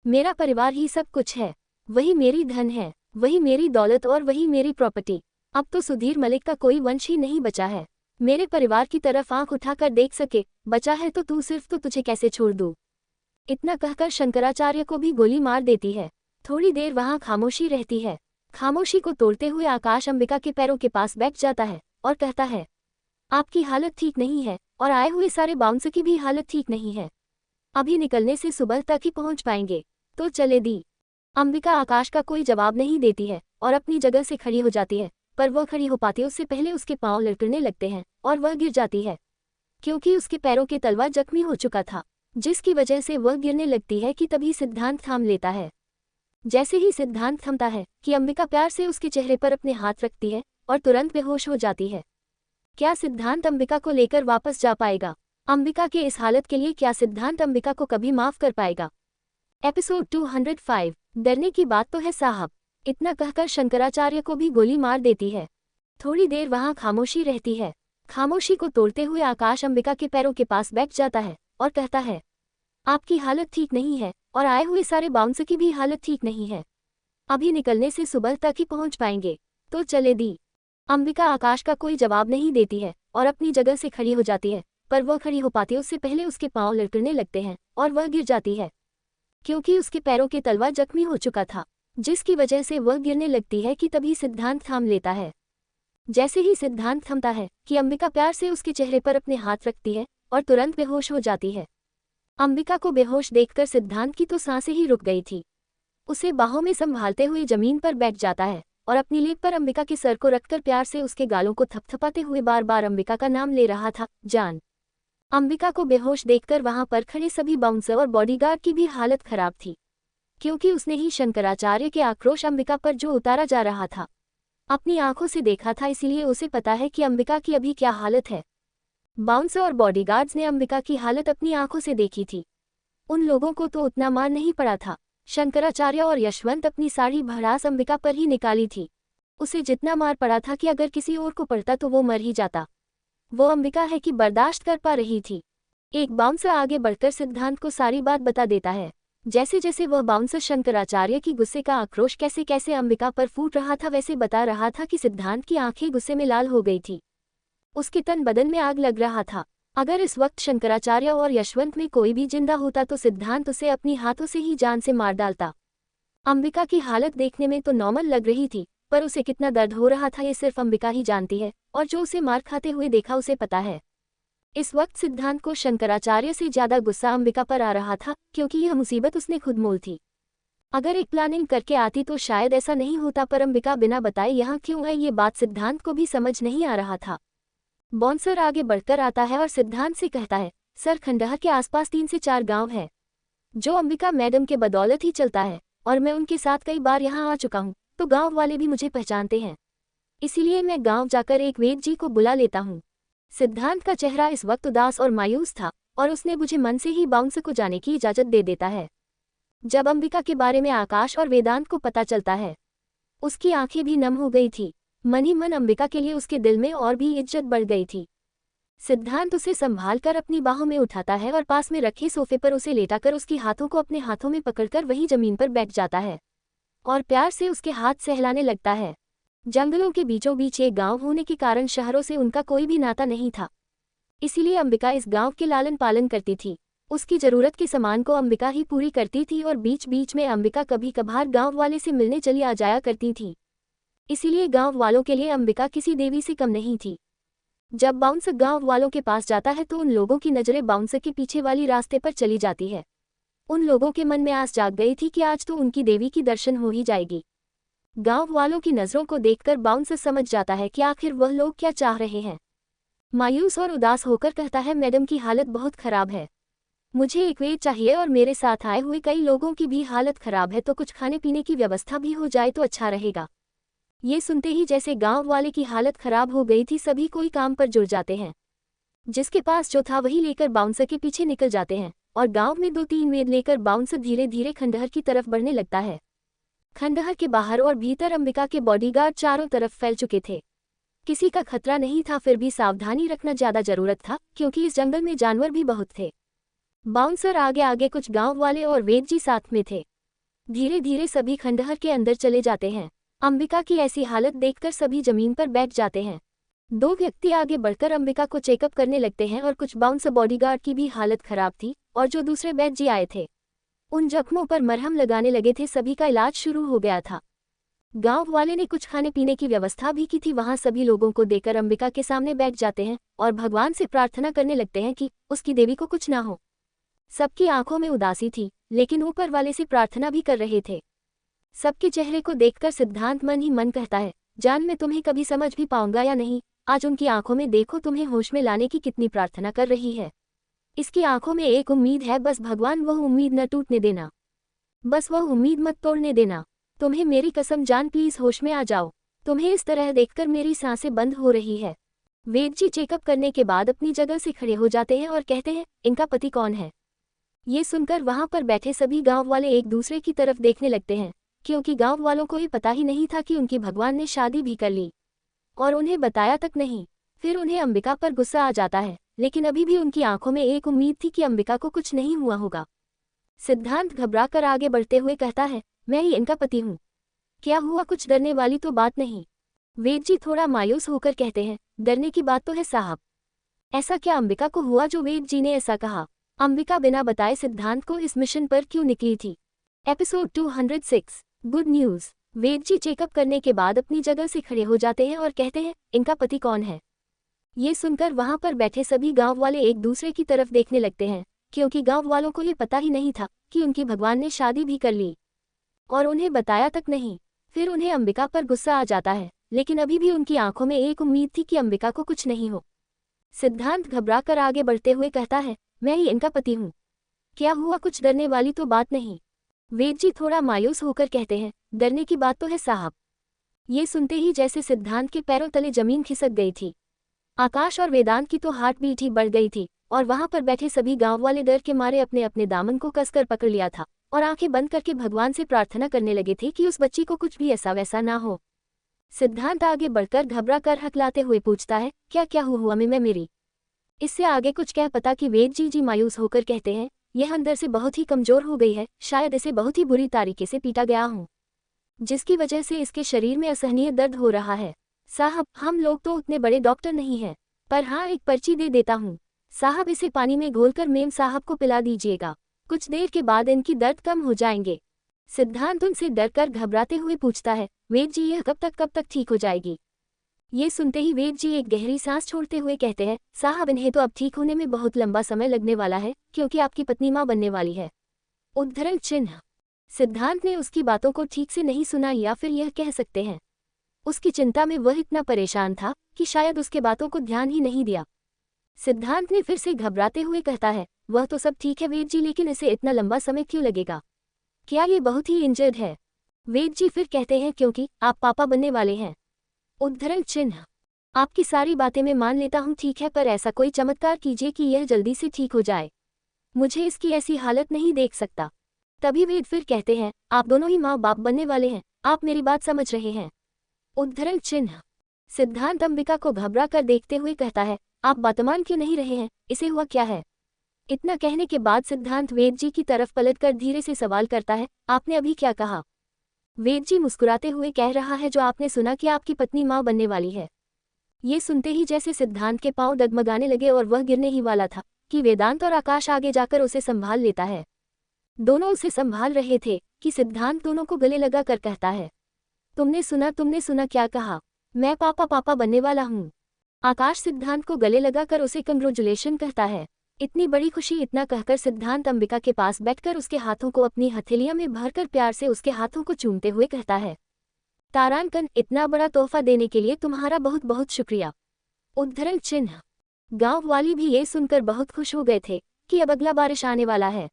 S1: मेरा परिवार ही सब कुछ है, वही मेरी धन है, वही मेरी दौलत और वही मेरी प्रॉपर्टी। अब तो सुधीर मलिक का कोई वंश ही नहीं बचा है। मेरे परिवार की तरफ आंख उठाकर देख सके बचा है तो तू सिर्फ, तो तुझे कैसे छोड़ दूँ। इतना कहकर शंकराचार्य को भी गोली मार देती है। थोड़ी देर वहां खामोशी रहती है। खामोशी को तोड़ते हुए आकाश अंबिका के पैरों के पास बैठ जाता है और कहता है, आपकी हालत ठीक नहीं है और आए हुए सारे बाउंसर की भी हालत ठीक नहीं है। अभी निकलने से सुबह तक ही पहुंच पाएंगे, तो चले दी। अंबिका आकाश का कोई जवाब नहीं देती है और अपनी जगह से खड़ी हो जाती है, पर वह खड़ी हो पाती उससे पहले उसके पांव लड़खड़ने लगते हैं और वह गिर जाती है, क्योंकि उसके पैरों के तलवा जख्मी हो चुका था, जिसकी वजह से वह गिरने लगती है कि तभी सिद्धांत थाम लेता है। जैसे ही सिद्धांत थमता है कि अंबिका प्यार से उसके चेहरे पर अपने हाथ रखती है और तुरंत बेहोश हो जाती है। क्या सिद्धांत अंबिका को लेकर वापस जा पाएगा? अंबिका के इस हालत के लिए क्या सिद्धांत अंबिका को कभी माफ कर पाएगा? एपिसोड 205। डरने की बात तो है साहब, इतना कहकर शंकराचार्य को भी गोली मार देती है। थोड़ी देर वहां खामोशी रहती है। खामोशी को तोड़ते हुए आकाश अंबिका के पैरों के पास बैठ जाता है और कहता है, आपकी हालत ठीक नहीं है और आए हुए सारे बाउंसर की भी हालत ठीक नहीं है। अभी निकलने से सुबह तक ही पहुंच पाएंगे, तो चले दी। अंबिका आकाश का कोई जवाब नहीं देती है और अपनी जगह से खड़ी हो जाती है, पर वह खड़ी हो पाती उससे पहले उसके पांव लड़खड़ने लगते हैं और वह गिर जाती है, क्योंकि उसके पैरों के तलवा जख्मी हो चुका था, जिसकी वजह से वह गिरने लगती है कि तभी सिद्धांत थाम लेता है। जैसे ही सिद्धांत थमता है कि अंबिका प्यार से उसके चेहरे पर अपने हाथ रखती है और तुरंत बेहोश हो जाती है। अंबिका को बेहोश देखकर सिद्धांत की तो सांसें ही रुक गई थी। उसे बाहों में संभालते हुए जमीन पर बैठ जाता है और अपनी लेट पर अंबिका के सर को रखकर प्यार से उसके गालों को थपथपाते हुए बार बार अंबिका का नाम ले रहा था, जान। अंबिका को बेहोश देखकर वहां पर खड़े सभी बाउंसर और बॉडीगार्ड की भी हालत खराब थी, क्योंकि उसने ही शंकराचार्य के आक्रोश अंबिका पर जो उतारा जा रहा था अपनी आंखों से देखा था, इसीलिए उसे पता है कि अंबिका की अभी क्या हालत है। बाउंसर और बॉडीगार्ड्स ने अंबिका की हालत अपनी आंखों से देखी थी। उन लोगों को तो उतना मार नहीं पड़ा था। शंकराचार्य और यशवंत अपनी सारी भड़ास अंबिका पर ही निकाली थी। उसे जितना मार पड़ा था कि अगर किसी और को पड़ता तो वो मर ही जाता। वो अंबिका है कि बर्दाश्त कर पा रही थी। एक बाउंसर आगे बढ़कर सिद्धांत को सारी बात बता देता है। जैसे जैसे वह बाउंसर शंकराचार्य की गुस्से का आक्रोश कैसे कैसे अंबिका पर फूट रहा था, वैसे बता रहा था कि सिद्धांत की आंखें गुस्से में लाल हो गई थी। उसके तन बदन में आग लग रहा था। अगर इस वक्त शंकराचार्य और यशवंत में कोई भी जिंदा होता तो सिद्धांत उसे अपनी हाथों से ही जान से मार डालता। अंबिका की हालत देखने में तो नॉर्मल लग रही थी, पर उसे कितना दर्द हो रहा था ये सिर्फ अंबिका ही जानती है, और जो उसे मार खाते हुए देखा उसे पता है। इस वक्त सिद्धांत को शंकराचार्य से ज्यादा गुस्सा अंबिका पर आ रहा था, क्योंकि यह मुसीबत उसने खुद मोल थी। अगर एक प्लानिंग करके आती तो शायद ऐसा नहीं होता, पर अंबिका बिना बताए यहाँ क्यों आई ये बात सिद्धांत को भी समझ नहीं आ रहा था। बाउंसर आगे बढ़कर आता है और सिद्धांत से कहता है, सर खंडहर के आसपास 3 से 4 गांव है, जो अंबिका मैडम के बदौलत ही चलता है, और मैं उनके साथ कई बार यहाँ आ चुका हूँ, तो गांव वाले भी मुझे पहचानते हैं। इसीलिए मैं गांव जाकर एक वेद जी को बुला लेता हूँ। सिद्धांत का चेहरा इस वक्त उदास और मायूस था, और उसने मुझे मन से ही बाउंसर को जाने की इजाजत दे देता है। जब अंबिका के बारे में आकाश और वेदांत को पता चलता है, उसकी आंखें भी नम हो गई थी। मन ही मन अंबिका के लिए उसके दिल में और भी इज्जत बढ़ गई थी। सिद्धांत उसे संभालकर अपनी बाहों में उठाता है और पास में रखे सोफे पर उसे लेटाकर उसकी हाथों को अपने हाथों में पकड़कर वही जमीन पर बैठ जाता है और प्यार से उसके हाथ सहलाने लगता है। जंगलों के बीचों बीच एक गांव होने के कारण शहरों से उनका कोई भी नाता नहीं था, इसीलिए अंबिका इस गांव के लालन पालन करती थी। उसकी जरूरत के सामान को अंबिका ही पूरी करती थी और बीच बीच में अंबिका कभी कभार गांव वाले से मिलने चली आ जाया करती थी। इसीलिए गांव वालों के लिए अंबिका किसी देवी से कम नहीं थी। जब बाउंसर गांव वालों के पास जाता है तो उन लोगों की नजरें बाउंसर के पीछे वाली रास्ते पर चली जाती है। उन लोगों के मन में आस जाग गई थी कि आज तो उनकी देवी की दर्शन हो ही जाएगी। गांव वालों की नजरों को देखकर बाउंसर समझ जाता है कि आखिर वह लोग क्या चाह रहे हैं। मायूस और उदास होकर कहता है, मैडम की हालत बहुत खराब है, मुझे एक वेद चाहिए और मेरे साथ आए हुए कई लोगों की भी हालत खराब है, तो कुछ खाने पीने की व्यवस्था भी हो जाए तो अच्छा रहेगा। ये सुनते ही जैसे गांव वाले की हालत खराब हो गई थी, सभी कोई काम पर जुड़ जाते हैं। जिसके पास जो था वही लेकर बाउंसर के पीछे निकल जाते हैं और गांव में 2-3 वेद लेकर बाउंसर धीरे धीरे खंडहर की तरफ बढ़ने लगता है। खंडहर के बाहर और भीतर अंबिका के बॉडीगार्ड चारों तरफ फैल चुके थे। किसी का खतरा नहीं था, फिर भी सावधानी रखना ज्यादा जरूरत था, क्योंकि इस जंगल में जानवर भी बहुत थे। बाउंसर आगे आगे, कुछ गांव वाले और वेद जी साथ में थे। धीरे धीरे सभी खंडहर के अंदर चले जाते हैं। अंबिका की ऐसी हालत देखकर सभी जमीन पर बैठ जाते हैं। 2 व्यक्ति आगे बढ़कर अंबिका को चेकअप करने लगते हैं और कुछ बाउंसर बॉडीगार्ड की भी हालत खराब थी, और जो दूसरे वैद्य जी आए थे उन जख्मों पर मरहम लगाने लगे थे। सभी का इलाज शुरू हो गया था। गांव वाले ने कुछ खाने पीने की व्यवस्था भी की थी। वहां सभी लोगों को देकर अंबिका के सामने बैठ जाते हैं और भगवान से प्रार्थना करने लगते हैं कि उसकी देवी को कुछ ना हो। सबकी आंखों में उदासी थी, लेकिन ऊपर वाले से प्रार्थना भी कर रहे थे। सबके चेहरे को देखकर सिद्धांत मन ही मन कहता है, जान मैं तुम्हें कभी समझ भी पाऊंगा या नहीं। आज उनकी आंखों में देखो, तुम्हें होश में लाने की कितनी प्रार्थना कर रही है। इसकी आंखों में एक उम्मीद है, बस भगवान वह उम्मीद न टूटने देना, बस वह उम्मीद मत तोड़ने देना। तुम्हें मेरी कसम जान, प्लीज होश में आ जाओ। तुम्हें इस तरह देखकर मेरी सांसें बंद हो रही है। वेद जी चेकअप करने के बाद अपनी जगह से खड़े हो जाते हैं और कहते हैं, इनका पति कौन है। ये सुनकर वहां पर बैठे सभी गांव वाले एक दूसरे की तरफ देखने लगते हैं, क्योंकि गांव वालों को ये पता ही नहीं था कि उनकी भगवान ने शादी भी कर ली और उन्हें बताया तक नहीं। फिर उन्हें अंबिका पर गुस्सा आ जाता है, लेकिन अभी भी उनकी आंखों में एक उम्मीद थी कि अंबिका को कुछ नहीं हुआ होगा। सिद्धांत घबराकर आगे बढ़ते हुए कहता है, मैं ही इनका पति हूँ। क्या हुआ, कुछ डरने वाली तो बात नहीं। वेद जी थोड़ा मायूस होकर कहते हैं, डरने की बात तो है साहब। ऐसा क्या अंबिका को हुआ जो वेद जी ने ऐसा कहा। अंबिका बिना बताए सिद्धांत को इस मिशन पर क्यों निकली थी। Episode 206 good news. Ved ji checkup करने के बाद अपनी जगह से खड़े हो जाते हैं और कहते हैं, इनका पति कौन है। ये सुनकर वहां पर बैठे सभी गांव वाले एक दूसरे की तरफ देखने लगते हैं, क्योंकि गांव वालों को ये पता ही नहीं था कि उनकी भगवान ने शादी भी कर ली और उन्हें बताया तक नहीं। फिर उन्हें अंबिका पर गुस्सा आ जाता है, लेकिन अभी भी उनकी आंखों में एक उम्मीद थी कि अंबिका को कुछ नहीं हो। सिद्धांत घबराकर आगे बढ़ते हुए कहता है, मैं ही इनका पति हूँ। क्या हुआ, कुछ डरने वाली तो बात नहीं। वेद जी थोड़ा मायूस होकर कहते हैं, डरने की बात तो है साहब। ये सुनते ही जैसे सिद्धांत के पैरों तले जमीन खिसक गई थी। आकाश और वेदांत की तो हार्ट बीट ही बढ़ गई थी और वहां पर बैठे सभी गांव वाले डर के मारे अपने अपने दामन को कसकर पकड़ लिया था और आंखें बंद करके भगवान से प्रार्थना करने लगे थे कि उस बच्ची को कुछ भी ऐसा वैसा ना हो। सिद्धांत आगे बढ़कर घबरा कर हकलाते हुए पूछता है, क्या क्या हुआ मैं मेरी। इससे आगे कुछ कह पता कि वेद जी मायूस होकर कहते हैं, यह अंदर से बहुत ही कमजोर हो गई है, शायद इसे बहुत ही बुरी तरीके से पीटा गया हूँ, जिसकी वजह से इसके शरीर में असहनीय दर्द हो रहा है। साहब, हम लोग तो उतने बड़े डॉक्टर नहीं हैं, पर हाँ एक पर्ची दे देता हूँ साहब, इसे पानी में घोलकर मेम साहब को पिला दीजिएगा, कुछ देर के बाद इनकी दर्द कम हो जाएंगे। सिद्धांत उनसे डरकर घबराते हुए पूछता है, वेद जी यह कब तक ठीक हो जाएगी। ये सुनते ही वेद जी एक गहरी सांस छोड़ते हुए कहते हैं, साहब इन्हें तो अब ठीक होने में बहुत लंबा समय लगने वाला है, क्योंकि आपकी पत्नी मां बनने वाली है। उद्धरण चिन्ह। सिद्धांत ने उसकी बातों को ठीक से नहीं सुना, या फिर यह कह सकते हैं उसकी चिंता में वह इतना परेशान था कि शायद उसके बातों को ध्यान ही नहीं दिया। सिद्धांत ने फिर से घबराते हुए कहता है, वह तो सब ठीक है वेद जी, लेकिन इसे इतना लंबा समय क्यों लगेगा, क्या ये बहुत ही इंजर्ड है। वेद जी फिर कहते हैं, क्योंकि आप पापा बनने वाले हैं। उद्धरण चिन्ह। आपकी सारी बातें मैं मान लेता हूँ, ठीक है, पर ऐसा कोई चमत्कार कीजिए कि यह जल्दी से ठीक हो जाए, मुझे इसकी ऐसी हालत नहीं देख सकता। तभी वेद फिर कहते हैं, आप दोनों ही माँ बाप बनने वाले हैं, आप मेरी बात समझ रहे हैं। उद्धरण चिन्ह। सिद्धांत अंबिका को घबरा कर देखते हुए कहता है, आप बात मान क्यों नहीं रहे हैं, इसे हुआ क्या है। इतना कहने के बाद सिद्धांत वेद जी की तरफ पलटकर धीरे से सवाल करता है, आपने अभी क्या कहा। वेद जी मुस्कुराते हुए कह रहा है, जो आपने सुना कि आपकी पत्नी मां बनने वाली है। ये सुनते ही जैसे सिद्धांत के पांव डगमगाने लगे और वह गिरने ही वाला था कि वेदांत और आकाश आगे जाकर उसे संभाल लेता है। दोनों उसे संभाल रहे थे कि सिद्धांत दोनों को गले लगा कर कहता है, तुमने सुना क्या कहा, मैं पापा बनने वाला हूँ। आकाश सिद्धांत को गले लगाकर उसे कंग्रेचुलेशन कहता है। इतनी बड़ी खुशी, इतना कहकर सिद्धांत अंबिका के पास बैठकर उसके हाथों को अपनी हथेलियों में भरकर प्यार से उसके हाथों को चूमते हुए कहता है, तारांकन, इतना बड़ा तोहफा देने के लिए तुम्हारा बहुत बहुत शुक्रिया। उद्धरण चिन्ह। गांव वाली भी ये सुनकर बहुत खुश हो गए थे कि अब अगला बारिश आने वाला है।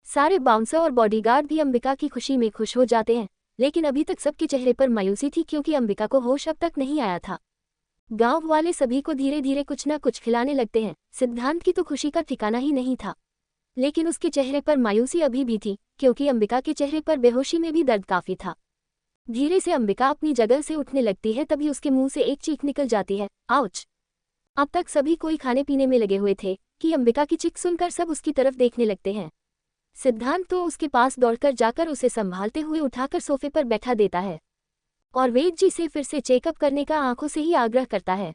S1: सारे बाउंसर और बॉडीगार्ड भी अंबिका की खुशी में खुश हो जाते हैं, लेकिन अभी तक सबके चेहरे पर मायूसी थी, क्योंकि अंबिका को होश अब तक नहीं आया था। गांव वाले सभी को धीरे धीरे कुछ न कुछ खिलाने लगते हैं। सिद्धांत की तो खुशी का ठिकाना ही नहीं था, लेकिन उसके चेहरे पर मायूसी अभी भी थी, क्योंकि अंबिका के चेहरे पर बेहोशी में भी दर्द काफी था। धीरे से अंबिका अपनी जगह से उठने लगती है, तभी उसके मुंह से एक चीख निकल जाती है, आउच। अब तक सभी कोई खाने पीने में लगे हुए थे कि अंबिका की चीख सुनकर सब उसकी तरफ देखने लगते हैं। सिद्धांत तो उसके पास दौड़कर जाकर उसे संभालते हुए उठाकर सोफे पर बैठा देता है और वेद जी से फिर से चेकअप करने का आंखों से ही आग्रह करता है।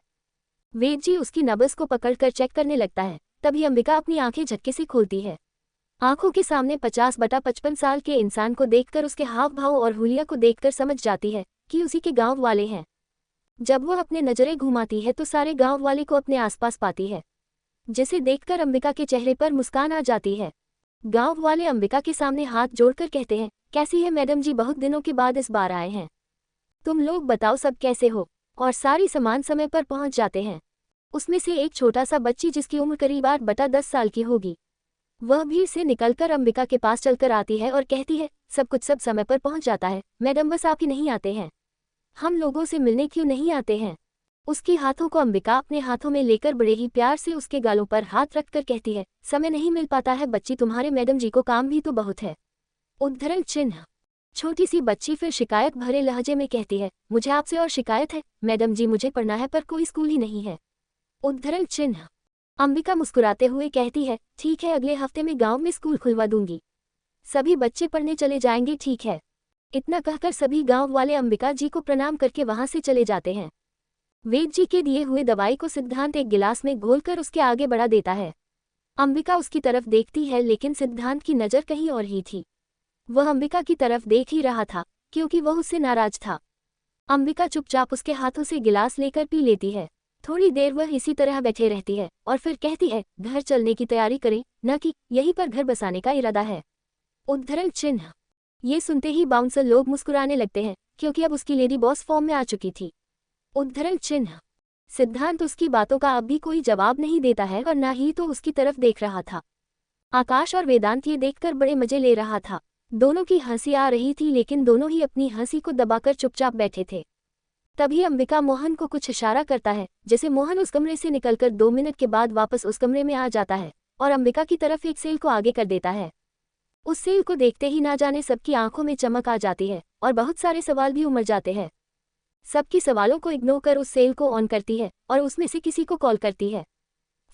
S1: वेद जी उसकी नब्ज को पकड़कर चेक करने लगता है, तभी अंबिका अपनी आंखें झटके से खोलती है। आंखों के सामने 50/55 साल के इंसान को देखकर उसके हाव भाव और हुलिया को देखकर समझ जाती है कि उसी के गांव वाले हैं। जब वह अपने नजरें घुमाती है तो सारे गांव वाले को अपने आसपास पाती है, जिसे देखकर अंबिका के चेहरे पर मुस्कान आ जाती है। गांव वाले अंबिका के सामने हाथ जोड़कर कहते हैं, कैसी है मैडम जी, बहुत दिनों के बाद इस बार आए हैं। तुम लोग बताओ सब कैसे हो। और सारी सामान समय पर पहुंच जाते हैं। उसमें से एक छोटा सा बच्ची जिसकी उम्र करीब 8/10 साल की होगी, वह भीड़ से निकलकर अंबिका के पास चलकर आती है और कहती है, सब कुछ सब समय पर पहुंच जाता है मैडम, बस आप ही नहीं आते हैं, हम लोगों से मिलने क्यों नहीं आते हैं। उसकी हाथों को अंबिका अपने हाथों में लेकर बड़े ही प्यार से उसके गालों पर हाथ रखकर कहती है, समय नहीं मिल पाता है बच्ची, तुम्हारे मैडम जी को काम भी तो बहुत है। उद्धरण चिन्ह। छोटी सी बच्ची फिर शिकायत भरे लहजे में कहती है, मुझे आपसे और शिकायत है मैडम जी, मुझे पढ़ना है पर कोई स्कूल ही नहीं है। उद्धरण चिन्ह। अंबिका मुस्कुराते हुए कहती है, ठीक है, अगले हफ्ते में गांव में स्कूल खुलवा दूंगी, सभी बच्चे पढ़ने चले जाएंगे, ठीक है। इतना कहकर सभी गांव वाले अंबिका जी को प्रणाम करके वहां से चले जाते हैं। वेद जी के दिए हुए दवाई को सिद्धांत एक गिलास में घोलकर उसके आगे बढ़ा देता है। अंबिका उसकी तरफ देखती है लेकिन सिद्धांत की नज़र कहीं और ही थी। वह अंबिका की तरफ देख ही रहा था क्योंकि वह उससे नाराज था। अंबिका चुपचाप उसके हाथों से गिलास लेकर पी लेती है। थोड़ी देर वह इसी तरह बैठे रहती है और फिर कहती है, घर चलने की तैयारी करें, न कि यहीं पर घर बसाने का इरादा है। उद्धरण चिन्ह। ये सुनते ही बाउंसर लोग मुस्कुराने लगते हैं क्योंकि अब उसकी लेडी बॉस फॉर्म में आ चुकी थी। उद्धरण चिन्ह। सिद्धांत उसकी बातों का अब भी कोई जवाब नहीं देता है और न ही तो उसकी तरफ देख रहा था। आकाश और वेदांत ये देखकर बड़े मजे ले रहा था। दोनों की हंसी आ रही थी लेकिन दोनों ही अपनी हंसी को दबाकर चुपचाप बैठे थे। तभी अंबिका मोहन को कुछ इशारा करता है, जैसे मोहन उस कमरे से निकलकर 2 मिनट के बाद वापस उस कमरे में आ जाता है और अंबिका की तरफ एक सेल को आगे कर देता है। उस सेल को देखते ही ना जाने सबकी आंखों में चमक आ जाती है और बहुत सारे सवाल भी उमड़ जाते हैं। सबकी सवालों को इग्नोर कर उस सेल को ऑन करती है और उसमें से किसी को कॉल करती है।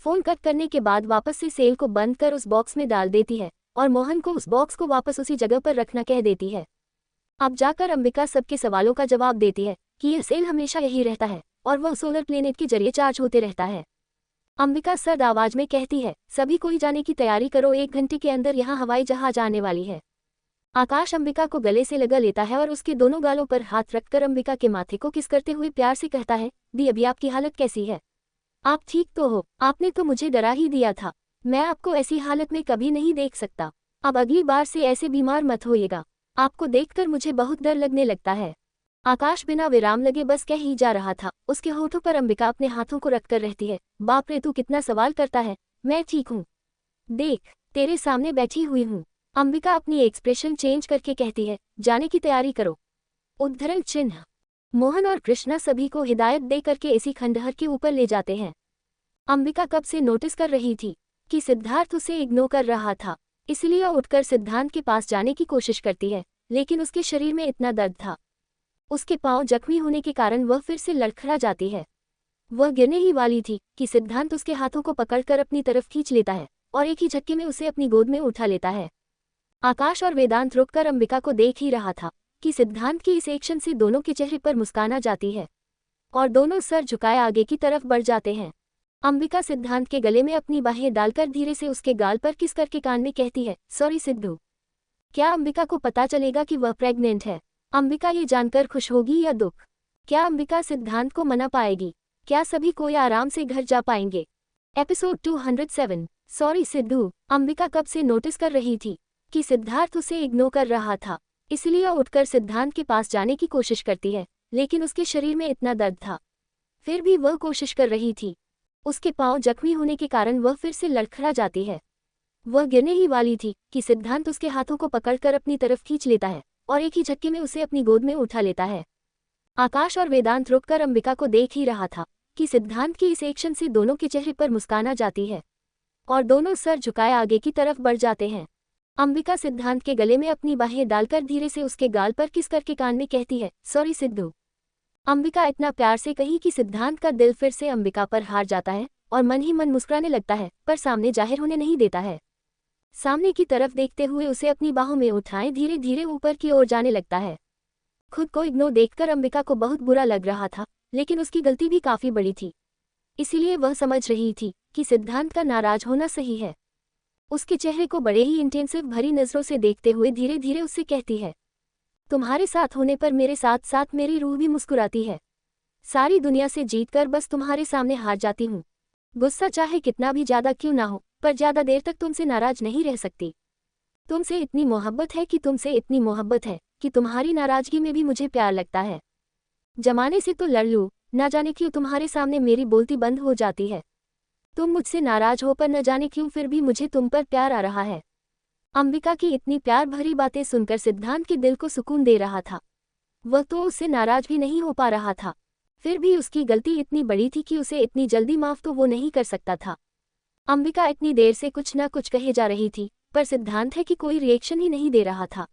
S1: फोन कट करने के बाद वापस से सेल को बंद कर उस बॉक्स में डाल देती है और मोहन को उस बॉक्स को वापस उसी जगह पर रखना कह देती है। अब जाकर अंबिका सबके सवालों का जवाब देती है कि यह सेल हमेशा यही रहता है और वह सोलर प्लेनेट के जरिए चार्ज होते रहता है। अंबिका सर्द आवाज में कहती है, सभी कोई जाने की तैयारी करो, 1 घंटे के अंदर यहाँ हवाई जहाज आने वाली है। आकाश अंबिका को गले से लगा लेता है और उसके दोनों गालों पर हाथ रखकर अंबिका के माथे को किस करते हुए प्यार से कहता है, दी अभी आपकी हालत कैसी है? आप ठीक तो हो? आपने तो मुझे डरा ही दिया था, मैं आपको ऐसी हालत में कभी नहीं देख सकता। अब अगली बार से ऐसे बीमार मत होइएगा, आपको देखकर मुझे बहुत डर लगने लगता है। आकाश बिना विराम लगे बस कह ही जा रहा था। उसके होठों पर अंबिका अपने हाथों को रखकर रहती है, बाप रे तू कितना सवाल करता है, मैं ठीक हूँ, देख तेरे सामने बैठी हुई हूँ। अंबिका अपनी एक्सप्रेशन चेंज करके कहती है, जाने की तैयारी करो। उद्धरण चिन्ह। मोहन और कृष्णा सभी को हिदायत दे करके इसी खंडहर के ऊपर ले जाते हैं। अंबिका कब से नोटिस कर रही थी कि सिद्धार्थ उसे इग्नोर कर रहा था, इसलिए उठकर सिद्धांत के पास जाने की कोशिश करती है, लेकिन उसके शरीर में इतना दर्द था, उसके पांव जख्मी होने के कारण वह फिर से लड़खड़ा जाती है। वह गिरने ही वाली थी कि सिद्धांत उसके हाथों को पकड़कर अपनी तरफ खींच लेता है और एक ही झटके में उसे अपनी गोद में उठा लेता है। आकाश और वेदांत रुककर अंबिका को देख ही रहा था कि सिद्धांत की इस एक्शन से दोनों के चेहरे पर मुस्कान आ जाती है और दोनों सर झुकाए आगे की तरफ बढ़ जाते हैं। अंबिका सिद्धांत के गले में अपनी बाहें डालकर धीरे से उसके गाल पर किस करके कान में कहती है, सॉरी सिद्धू। क्या अंबिका को पता चलेगा कि वह प्रेग्नेंट है? अंबिका ये जानकर खुश होगी या दुख? क्या अंबिका सिद्धांत को मना पाएगी? क्या सभी कोई आराम से घर जा पाएंगे? Episode 207, sorry Sidhu. अंबिका कब से नोटिस कर रही थी कि सिद्धार्थ उसे इग्नोर कर रहा था, इसलिए उठकर सिद्धांत के पास जाने की कोशिश करती है, लेकिन उसके शरीर में इतना दर्द था, फिर भी वह कोशिश कर रही थी। उसके पांव जख्मी होने के कारण वह फिर से लड़खड़ा जाती है। वह गिरने ही वाली थी कि सिद्धांत उसके हाथों को पकड़कर अपनी तरफ खींच लेता है और एक ही झटके में उसे अपनी गोद में उठा लेता है। आकाश और वेदांत रुककर अंबिका को देख ही रहा था कि सिद्धांत की इस एक्शन से दोनों के चेहरे पर मुस्कान आ जाती है और दोनों सर झुकाए आगे की तरफ बढ़ जाते हैं। अंबिका सिद्धांत के गले में अपनी बाहें डालकर धीरे से उसके गाल पर किस करके कान में कहती है, सॉरी सिद्धू। अंबिका इतना प्यार से कही कि सिद्धांत का दिल फिर से अंबिका पर हार जाता है और मन ही मन मुस्कुराने लगता है, पर सामने जाहिर होने नहीं देता है। सामने की तरफ देखते हुए उसे अपनी बाहों में उठाए धीरे धीरे ऊपर की ओर जाने लगता है। खुद को इग्नोर देखकर अंबिका को बहुत बुरा लग रहा था, लेकिन उसकी गलती भी काफी बड़ी थी, इसीलिए वह समझ रही थी कि सिद्धांत का नाराज होना सही है। उसके चेहरे को बड़े ही इंटेंसिव भरी नजरों से देखते हुए धीरे धीरे उससे कहती है, तुम्हारे साथ होने पर मेरे साथ साथ मेरी रूह भी मुस्कुराती है। सारी दुनिया से जीतकर बस तुम्हारे सामने हार जाती हूँ। गुस्सा चाहे कितना भी ज्यादा क्यों ना हो, पर ज्यादा देर तक तुमसे नाराज नहीं रह सकती। तुमसे इतनी मोहब्बत है कि तुम्हारी नाराजगी में भी मुझे प्यार लगता है। जमाने से तो लड़ लूं, ना जाने क्यों तुम्हारे सामने मेरी बोलती बंद हो जाती है। तुम मुझसे नाराज हो पर न जाने क्यों फिर भी मुझे तुम पर प्यार आ रहा है। अंबिका की इतनी प्यार भरी बातें सुनकर सिद्धांत के दिल को सुकून दे रहा था। वह तो उससे नाराज भी नहीं हो पा रहा था, फिर भी उसकी गलती इतनी बड़ी थी कि उसे इतनी जल्दी माफ तो वो नहीं कर सकता था। अंबिका इतनी देर से कुछ न कुछ कहे जा रही थी, पर सिद्धांत है कि कोई रिएक्शन ही नहीं दे रहा था।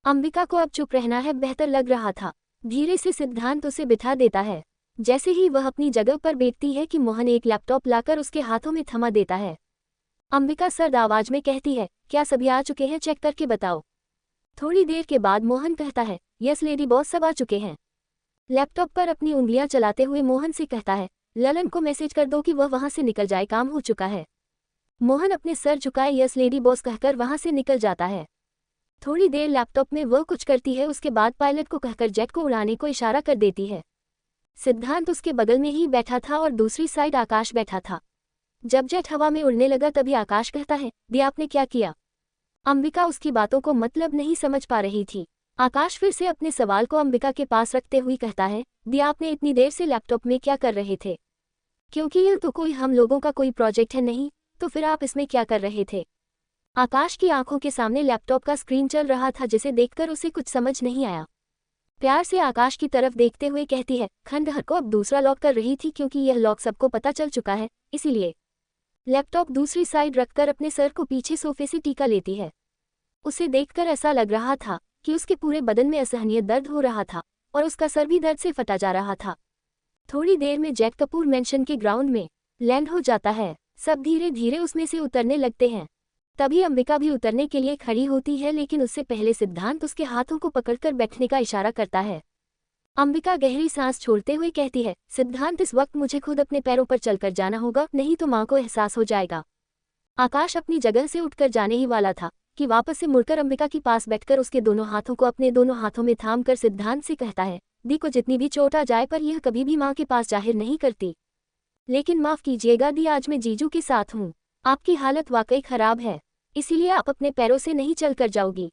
S1: अंबिका को अब चुप रहना है बेहतर लग रहा था। धीरे से सिद्धांत उसे बिठा देता है। जैसे ही वह अपनी जगह पर बैठती है कि मोहन एक लैपटॉप लाकर उसके हाथों में थमा देता है। अंबिका सर्द आवाज में कहती है, क्या सभी आ चुके हैं, चेक करके बताओ। थोड़ी देर के बाद मोहन कहता है, यस लेडी बॉस, सब आ चुके हैं। लैपटॉप पर अपनी उंगलियां चलाते हुए मोहन से कहता है, ललन को मैसेज कर दो कि वह वहां से निकल जाए, काम हो चुका है। मोहन अपने सर झुकाए यस लेडी बॉस कहकर वहां से निकल जाता है। थोड़ी देर लैपटॉप में वह कुछ करती है, उसके बाद पायलट को कहकर जेट को उड़ाने को इशारा कर देती है। सिद्धांत उसके बगल में ही बैठा था और दूसरी साइड आकाश बैठा था। जब जेट हवा में उड़ने लगा तभी आकाश कहता है, दी आपने क्या किया। अंबिका उसकी बातों को मतलब नहीं समझ पा रही थी। आकाश फिर से अपने सवाल को अंबिका के पास रखते हुए कहता है, दी आपने इतनी देर से लैपटॉप में क्या कर रहे थे, क्योंकि यह तो कोई हम लोगों का कोई प्रोजेक्ट है नहीं, तो फिर आप इसमें क्या कर रहे थे। आकाश की आंखों के सामने लैपटॉप का स्क्रीन चल रहा था जिसे देखकर उसे कुछ समझ नहीं आया। प्यार से आकाश की तरफ देखते हुए कहती है, खंडहर को अब दूसरा लॉक कर रही थी क्योंकि यह लॉक सबको पता चल चुका है, इसीलिए। लैपटॉप दूसरी साइड रखकर अपने सर को पीछे सोफे से टीका लेती है। उसे देखकर ऐसा लग रहा था कि उसके पूरे बदन में असहनीय दर्द हो रहा था और उसका सर भी दर्द से फटा जा रहा था। थोड़ी देर में जैक कपूर मेंशन के ग्राउंड में लैंड हो जाता है। सब धीरे धीरे उसमें से उतरने लगते हैं। तभी अंबिका भी उतरने के लिए खड़ी होती है, लेकिन उससे पहले सिद्धांत उसके हाथों को पकड़कर बैठने का इशारा करता है। अंबिका गहरी सांस छोड़ते हुए कहती है, सिद्धांत इस वक्त मुझे खुद अपने पैरों पर चलकर जाना होगा, नहीं तो माँ को एहसास हो जाएगा। आकाश अपनी जगह से उठकर जाने ही वाला था कि वापस से मुड़कर अंबिका के पास बैठकर उसके दोनों हाथों को अपने दोनों हाथों में थाम कर सिद्धांत से कहता है, दी को जितनी भी चोट आ जाए पर यह कभी भी माँ के पास जाहिर नहीं करती, लेकिन माफ कीजिएगा दी, आज मैं जीजू के साथ हूँ। आपकी हालत वाकई खराब है, इसीलिए आप अपने पैरों से नहीं चलकर जाओगी।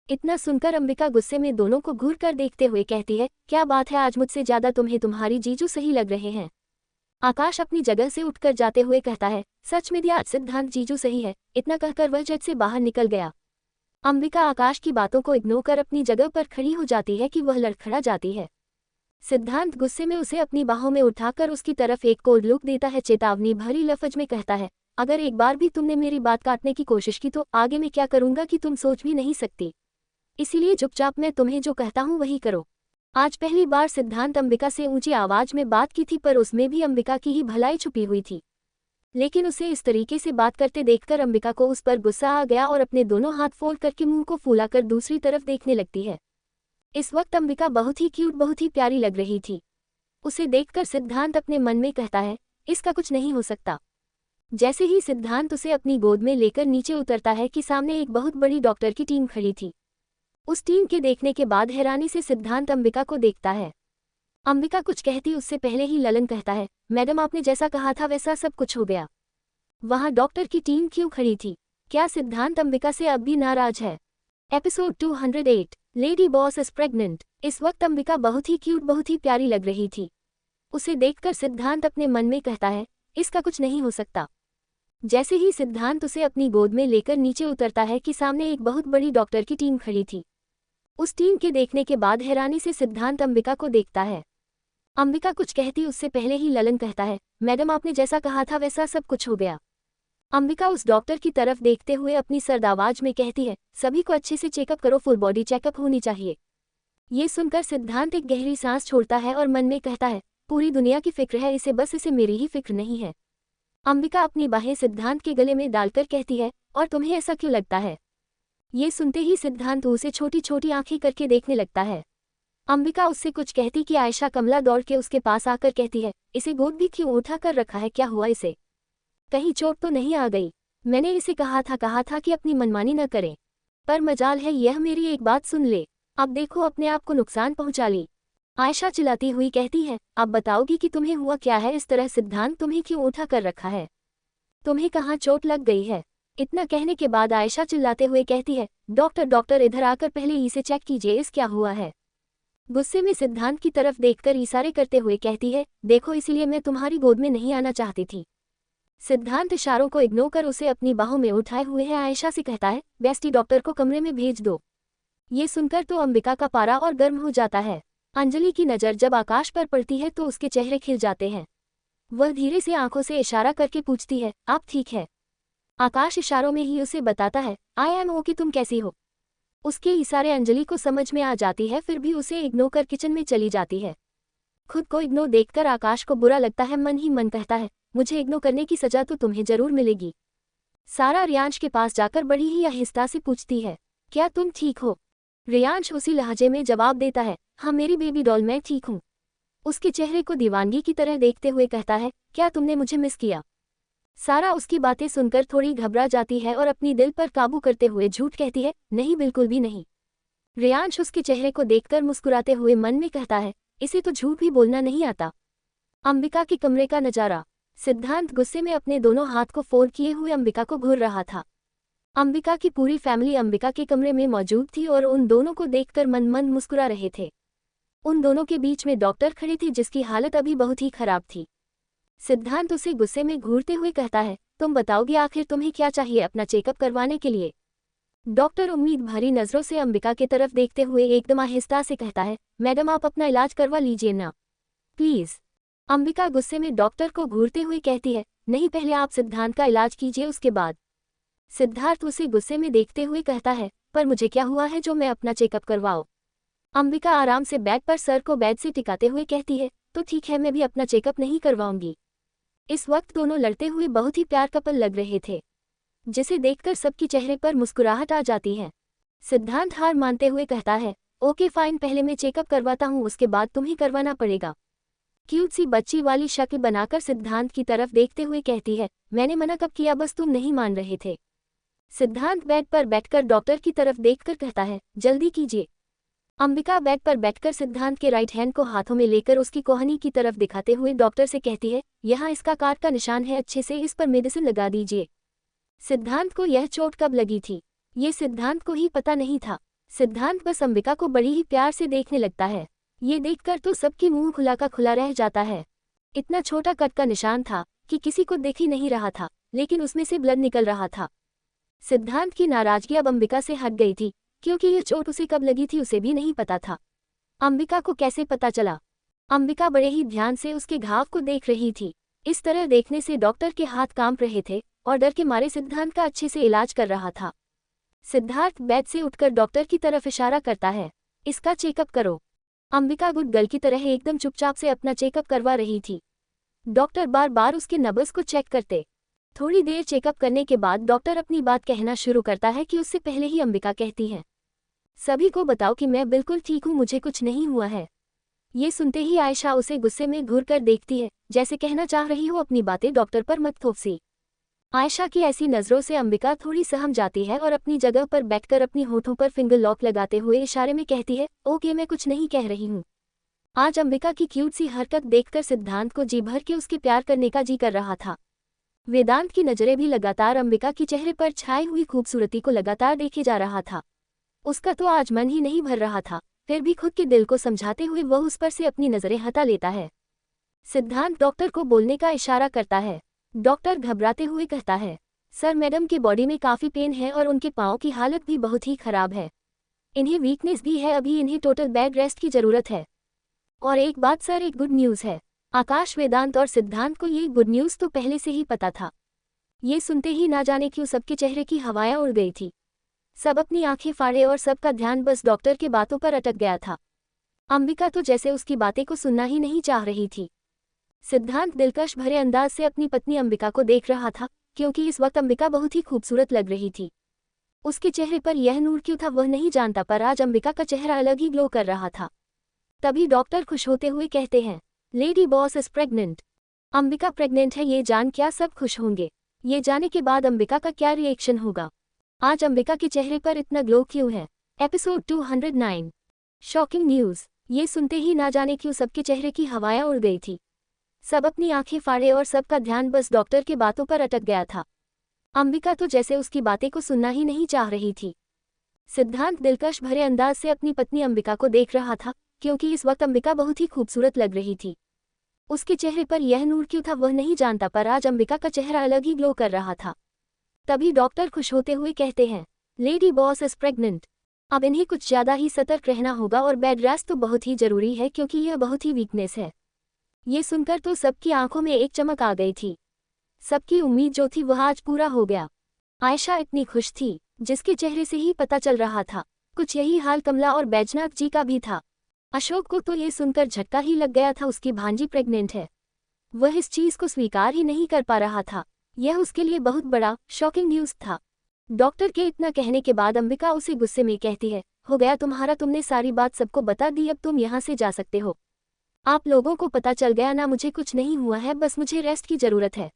S1: इतना सुनकर अंबिका गुस्से में दोनों को घूर कर देखते हुए कहती है, क्या बात है, आज मुझसे ज्यादा तुम्हें तुम्हारी जीजू सही लग रहे हैं। आकाश अपनी जगह से उठकर जाते हुए कहता है, सच में दी आज सिद्धांत जीजू सही है। इतना कहकर वह जेट से बाहर निकल गया। अंबिका आकाश की बातों को इग्नोर कर अपनी जगह पर खड़ी हो जाती है कि वह लड़खड़ा जाती है। सिद्धांत गुस्से में उसे अपनी बाहों में उठाकर उसकी तरफ एक कोल्ड लुक देता है, चेतावनी भरी लफ्ज में कहता है, अगर एक बार भी तुमने मेरी बात काटने की कोशिश की तो आगे मैं क्या करूंगा कि तुम सोच भी नहीं सकती। इसीलिए चुपचाप मैं तुम्हें जो कहता हूँ वही करो। आज पहली बार सिद्धांत अंबिका से ऊंची आवाज में बात की थी, पर उसमें भी अंबिका की ही भलाई छुपी हुई थी। लेकिन उसे इस तरीके से बात करते देखकर अंबिका को उस पर गुस्सा आ गया और अपने दोनों हाथ फोल्ड करके मुंह को फुलाकर दूसरी तरफ देखने लगती है। इस वक्त अंबिका बहुत ही क्यूट, बहुत ही प्यारी लग रही थी। उसे देखकर सिद्धांत अपने मन में कहता है, इसका कुछ नहीं हो सकता। जैसे ही सिद्धांत उसे अपनी गोद में लेकर नीचे उतरता है कि सामने एक बहुत बड़ी डॉक्टर की टीम खड़ी थी। उस टीम के देखने के बाद हैरानी से सिद्धांत अंबिका को देखता है। अंबिका कुछ कहती उससे पहले ही ललन कहता है, मैडम आपने जैसा कहा था वैसा सब कुछ हो गया। वहां डॉक्टर की टीम क्यों खड़ी थी? क्या सिद्धांत अंबिका से अब भी नाराज है? Episode 208, lady boss is pregnant. इस वक्त अंबिका बहुत ही क्यूट, बहुत ही प्यारी लग रही थी। उसे देखकर सिद्धांत अपने मन में कहता है, इसका कुछ नहीं हो सकता। जैसे ही सिद्धांत उसे अपनी गोद में लेकर नीचे उतरता है कि सामने एक बहुत बड़ी डॉक्टर की टीम खड़ी थी। उस टीम के देखने के बाद हैरानी से सिद्धांत अंबिका को देखता है। अंबिका कुछ कहती उससे पहले ही ललन कहता है, मैडम आपने जैसा कहा था वैसा सब कुछ हो गया। अंबिका उस डॉक्टर की तरफ देखते हुए अपनी सर्द आवाज में कहती है, सभी को अच्छे से चेकअप करो, फुल बॉडी चेकअप होनी चाहिए। ये सुनकर सिद्धांत एक गहरी सांस छोड़ता है और मन में कहता है, पूरी दुनिया की फिक्र है इसे, बस इसे मेरी ही फिक्र नहीं है। अंबिका अपनी बाहें सिद्धांत के गले में डालकर कहती है, और तुम्हें ऐसा क्यों लगता है? ये सुनते ही सिद्धांत उसे छोटी छोटी आंखें करके देखने लगता है। अंबिका उससे कुछ कहती कि आयशा कमला दौड़ के उसके पास आकर कहती है, इसे गोद भी क्यों उठा कर रखा है, क्या हुआ इसे? कहीं चोट तो नहीं आ गई? मैंने इसे कहा था कि अपनी मनमानी न करें, पर मजाल है यह मेरी एक बात सुन ले। अब देखो अपने आप को नुकसान पहुंचा ली। आयशा चिल्लाती हुई कहती है, अब बताओगी कि तुम्हें हुआ क्या है इस तरह? सिद्धांत तुम्हें क्यों उठा कर रखा है? तुम्हें कहाँ चोट लग गई है? इतना कहने के बाद आयशा चिल्लाते हुए कहती है, डॉक्टर डॉक्टर इधर आकर पहले इसे चेक कीजिए, इस क्या हुआ है? गुस्से में सिद्धांत की तरफ देखकर इशारे करते हुए कहती है, देखो इसीलिए मैं तुम्हारी गोद में नहीं आना चाहती थी। सिद्धांत इशारों को इग्नोर कर उसे अपनी बाहों में उठाए हुए है आयशा से कहता है, बेस्टी डॉक्टर को कमरे में भेज दो। ये सुनकर तो अंबिका का पारा और गर्म हो जाता है। अंजलि की नज़र जब आकाश पर पड़ती है तो उसके चेहरे खिल जाते हैं। वह धीरे से आंखों से इशारा करके पूछती है, आप ठीक है? आकाश इशारों में ही उसे बताता है, आई एम ओके, तुम कैसी हो? उसके इशारे अंजलि को समझ में आ जाती है, फिर भी उसे इग्नोर कर किचन में चली जाती है। खुद को इग्नोर देखकर आकाश को बुरा लगता है, मन ही मन कहता है, मुझे इग्नोर करने की सजा तो तुम्हें जरूर मिलेगी। सारा रियांश के पास जाकर बड़ी ही आहिस्ता से पूछती है, क्या तुम ठीक हो? रियांश उसी लहजे में जवाब देता है, हाँ मेरी बेबी डॉल मैं ठीक हूँ। उसके चेहरे को दीवानगी की तरह देखते हुए कहता है, क्या तुमने मुझे मिस किया? सारा उसकी बातें सुनकर थोड़ी घबरा जाती है और अपनी दिल पर काबू करते हुए झूठ कहती है, नहीं बिल्कुल भी नहीं। रियांश उसके चेहरे को देखकर मुस्कुराते हुए मन में कहता है, इसे तो झूठ भी बोलना नहीं आता। अंबिका के कमरे का नजारा। सिद्धांत गुस्से में अपने दोनों हाथ को फोल्ड किए हुए अंबिका को घूर रहा था। अंबिका की पूरी फैमिली अंबिका के कमरे में मौजूद थी और उन दोनों को देखकर मन मन मुस्कुरा रहे थे। उन दोनों के बीच में डॉक्टर खड़ी थी जिसकी हालत अभी बहुत ही खराब थी। सिद्धांत उसे गुस्से में घूरते हुए कहता है, तुम बताओगे आखिर तुम्हें क्या चाहिए अपना चेकअप करवाने के लिए? डॉक्टर उम्मीद भरी नजरों से अंबिका की तरफ देखते हुए एकदम आहिस्ता से कहता है, मैडम आप अपना इलाज करवा लीजिए ना प्लीज। अंबिका गुस्से में डॉक्टर को घूरते हुए कहती है, नहीं पहले आप सिद्धांत का इलाज कीजिए उसके बाद। सिद्धार्थ उसे गुस्से में देखते हुए कहता है, पर मुझे क्या हुआ है जो मैं अपना चेकअप करवाओ? अंबिका आराम से बेड पर सर को बेड से टिकाते हुए कहती है, तो ठीक है मैं भी अपना चेकअप नहीं करवाऊंगी। इस वक्त दोनों लड़ते हुए बहुत ही प्यार कपल लग रहे थे, जिसे देखकर सबकी चेहरे पर मुस्कुराहट आ जाती है। सिद्धांत हार मानते हुए कहता है, ओके फाइन, पहले मैं चेकअप करवाता हूँ उसके बाद तुम्हें करवाना पड़ेगा। क्यूट सी बच्ची वाली शक्ल बनाकर सिद्धांत की तरफ देखते हुए कहती है, मैंने मना कब किया, बस तुम नहीं मान रहे थे। सिद्धांत बेड पर बैठकर डॉक्टर की तरफ देखकर कहता है, जल्दी कीजिए। अंबिका बेड पर बैठकर सिद्धांत के राइट हैंड को हाथों में लेकर उसकी कोहनी की तरफ दिखाते हुए डॉक्टर से कहती है, यहाँ इसका काट का निशान है, अच्छे से इस पर मेडिसिन लगा दीजिए। सिद्धांत को यह चोट कब लगी थी ये सिद्धांत को ही पता नहीं था। सिद्धांत बस अंबिका को बड़ी ही प्यार से देखने लगता है। ये देखकर तो सबकी मुंह खुला का खुला रह जाता है। इतना छोटा कट का निशान था कि किसी को देख ही नहीं रहा था, लेकिन उसमें से ब्लड निकल रहा था। सिद्धांत की नाराजगी अब अंबिका से हट गई थी, क्योंकि यह चोट उसे कब लगी थी उसे भी नहीं पता था। अंबिका को कैसे पता चला? अंबिका बड़े ही ध्यान से उसके घाव को देख रही थी। इस तरह देखने से डॉक्टर के हाथ कांप रहे थे और डर के मारे सिद्धांत का अच्छे से इलाज कर रहा था। सिद्धार्थ बेड से उठकर डॉक्टर की तरफ इशारा करता है, इसका चेकअप करो। अंबिका गुड गर्ल की तरह एकदम चुपचाप से अपना चेकअप करवा रही थी। डॉक्टर बार बार उसके नब्ज को चेक करते। थोड़ी देर चेकअप करने के बाद डॉक्टर अपनी बात कहना शुरू करता है कि उससे पहले ही अंबिका कहती है, सभी को बताओ कि मैं बिल्कुल ठीक हूँ, मुझे कुछ नहीं हुआ है। ये सुनते ही आयशा उसे गुस्से में घूर कर देखती है, जैसे कहना चाह रही हो अपनी बातें डॉक्टर पर मत थोपसी। आयशा की ऐसी नज़रों से अंबिका थोड़ी सहम जाती है और अपनी जगह पर बैठकर अपनी होठों पर फिंगर लॉक लगाते हुए इशारे में कहती है, ओके मैं कुछ नहीं कह रही हूँ। आज अंबिका की क्यूट सी हरकत देखकर सिद्धांत को जी भर के उसके प्यार करने का जी कर रहा था। वेदांत की नज़रें भी लगातार अंबिका की चेहरे पर छाई हुई खूबसूरती को लगातार देखे जा रहा था। उसका तो आज मन ही नहीं भर रहा था, फिर भी खुद के दिल को समझाते हुए वह उस पर से अपनी नज़रें हटा लेता है। सिद्धांत डॉक्टर को बोलने का इशारा करता है। डॉक्टर घबराते हुए कहता है, सर मैडम के बॉडी में काफ़ी पेन है और उनके पाँव की हालत भी बहुत ही खराब है। इन्हें वीकनेस भी है, अभी इन्हें टोटल बेड रेस्ट की ज़रूरत है। और एक बात सर, एक गुड न्यूज़ है। आकाश, वेदांत और सिद्धांत को ये गुड न्यूज़ तो पहले से ही पता था। ये सुनते ही ना जाने क्यों सबके चेहरे की हवाएं उड़ गई थी। सब अपनी आंखें फाड़े और सबका ध्यान बस डॉक्टर के बातों पर अटक गया था। अंबिका तो जैसे उसकी बातें को सुनना ही नहीं चाह रही थी। सिद्धांत दिलकश भरे अंदाज से अपनी पत्नी अंबिका को देख रहा था, क्योंकि इस वक्त अंबिका बहुत ही खूबसूरत लग रही थी। उसके चेहरे पर यह नूर क्यों था वह नहीं जानता, पर आज अंबिका का चेहरा अलग ही ग्लो कर रहा था। तभी डॉक्टर खुश होते हुए कहते हैं, lady boss is pregnant. Ambika pregnant है ये जान क्या सब खुश होंगे। ये जाने के बाद अंबिका का क्या रिएक्शन होगा? आज अंबिका के चेहरे पर इतना ग्लो क्यों है? एपिसोड 209। Shocking news. ये सुनते ही ना जाने क्यों सबके चेहरे की हवाएं उड़ गई थी। सब अपनी आंखें फाड़े और सबका ध्यान बस डॉक्टर के बातों पर अटक गया था। अंबिका तो जैसे उसकी बातें को सुनना ही नहीं चाह रही थी। सिद्धांत दिलकश भरे अंदाज से अपनी पत्नी अंबिका को देख रहा था, क्योंकि इस वक्त अंबिका बहुत ही खूबसूरत लग रही थी। उसके चेहरे पर यह नूर क्यों था वह नहीं जानता, पर आज अंबिका का चेहरा अलग ही ग्लो कर रहा था। तभी डॉक्टर खुश होते हुए कहते हैं, लेडी बॉस इज प्रेग्नेंट। अब इन्हें कुछ ज्यादा ही सतर्क रहना होगा और बेड रेस्ट तो बहुत ही जरूरी है, क्योंकि यह बहुत ही वीकनेस है। ये सुनकर तो सबकी आंखों में एक चमक आ गई थी। सबकी उम्मीद जो थी वह आज पूरा हो गया। आयशा इतनी खुश थी, जिसके चेहरे से ही पता चल रहा था। कुछ यही हाल कमला और बैजनाथ जी का भी था। अशोक को तो ये सुनकर झटका ही लग गया था, उसकी भांजी प्रेग्नेंट है। वह इस चीज को स्वीकार ही नहीं कर पा रहा था। यह उसके लिए बहुत बड़ा शॉकिंग न्यूज़ था। डॉक्टर के इतना कहने के बाद अंबिका उसे गुस्से में कहती है, हो गया तुम्हारा, तुमने सारी बात सबको बता दी, अब तुम यहाँ से जा सकते हो। आप लोगों को पता चल गया ना, मुझे कुछ नहीं हुआ है, बस मुझे रेस्ट की जरूरत है।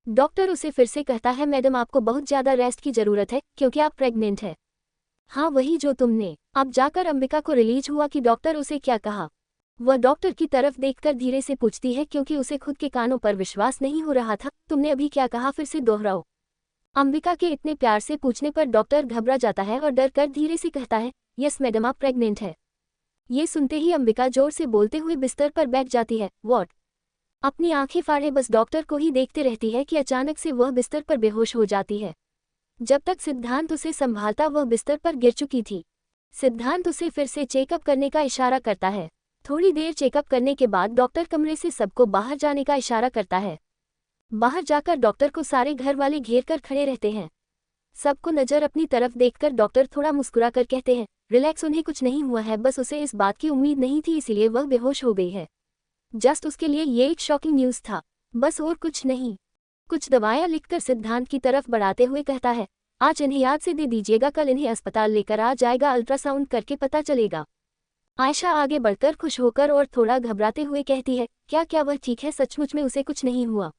S1: डॉक्टर उसे फिर से कहता है, मैडम आपको बहुत ज्यादा रेस्ट की जरूरत है, क्योंकि आप प्रेग्नेंट है। हाँ वही जो तुमने। अब जाकर अंबिका को रिलीज हुआ कि डॉक्टर उसे क्या कहा। वह डॉक्टर की तरफ देखकर धीरे से पूछती है, क्योंकि उसे खुद के कानों पर विश्वास नहीं हो रहा था। तुमने अभी क्या कहा, फिर से दोहराओ। अंबिका के इतने प्यार से पूछने पर डॉक्टर घबरा जाता है और डर कर धीरे से कहता है, यस मैडम आप प्रेग्नेंट है। ये सुनते ही अंबिका जोर से बोलते हुए बिस्तर पर बैठ जाती है। व्हाट? अपनी आंखें फाड़े बस डॉक्टर को ही देखते रहती है कि अचानक से वह बिस्तर पर बेहोश हो जाती है। जब तक सिद्धांत उसे संभालता वह बिस्तर पर गिर चुकी थी। सिद्धांत उसे फिर से चेकअप करने का इशारा करता है। थोड़ी देर चेकअप करने के बाद डॉक्टर कमरे से सबको बाहर जाने का इशारा करता है। बाहर जाकर डॉक्टर को सारे घर वाले घेर कर खड़े रहते हैं। सबको नजर अपनी तरफ देखकर डॉक्टर थोड़ा मुस्कुरा कर कहते हैं, रिलैक्स, उन्हें कुछ नहीं हुआ है, बस उसे इस बात की उम्मीद नहीं थी इसीलिए वह बेहोश हो गई है। जस्ट उसके लिए ये एक शॉकिंग न्यूज़ था, बस और कुछ नहीं। कुछ दवाएं लिखकर सिद्धांत की तरफ बढ़ाते हुए कहता है, आज इन्हें याद से दे दीजिएगा, कल इन्हें अस्पताल लेकर आ जाएगा, अल्ट्रासाउंड करके पता चलेगा। आयशा आगे बढ़कर खुश होकर और थोड़ा घबराते हुए कहती है, क्या वह ठीक है, सचमुच में उसे कुछ नहीं हुआ?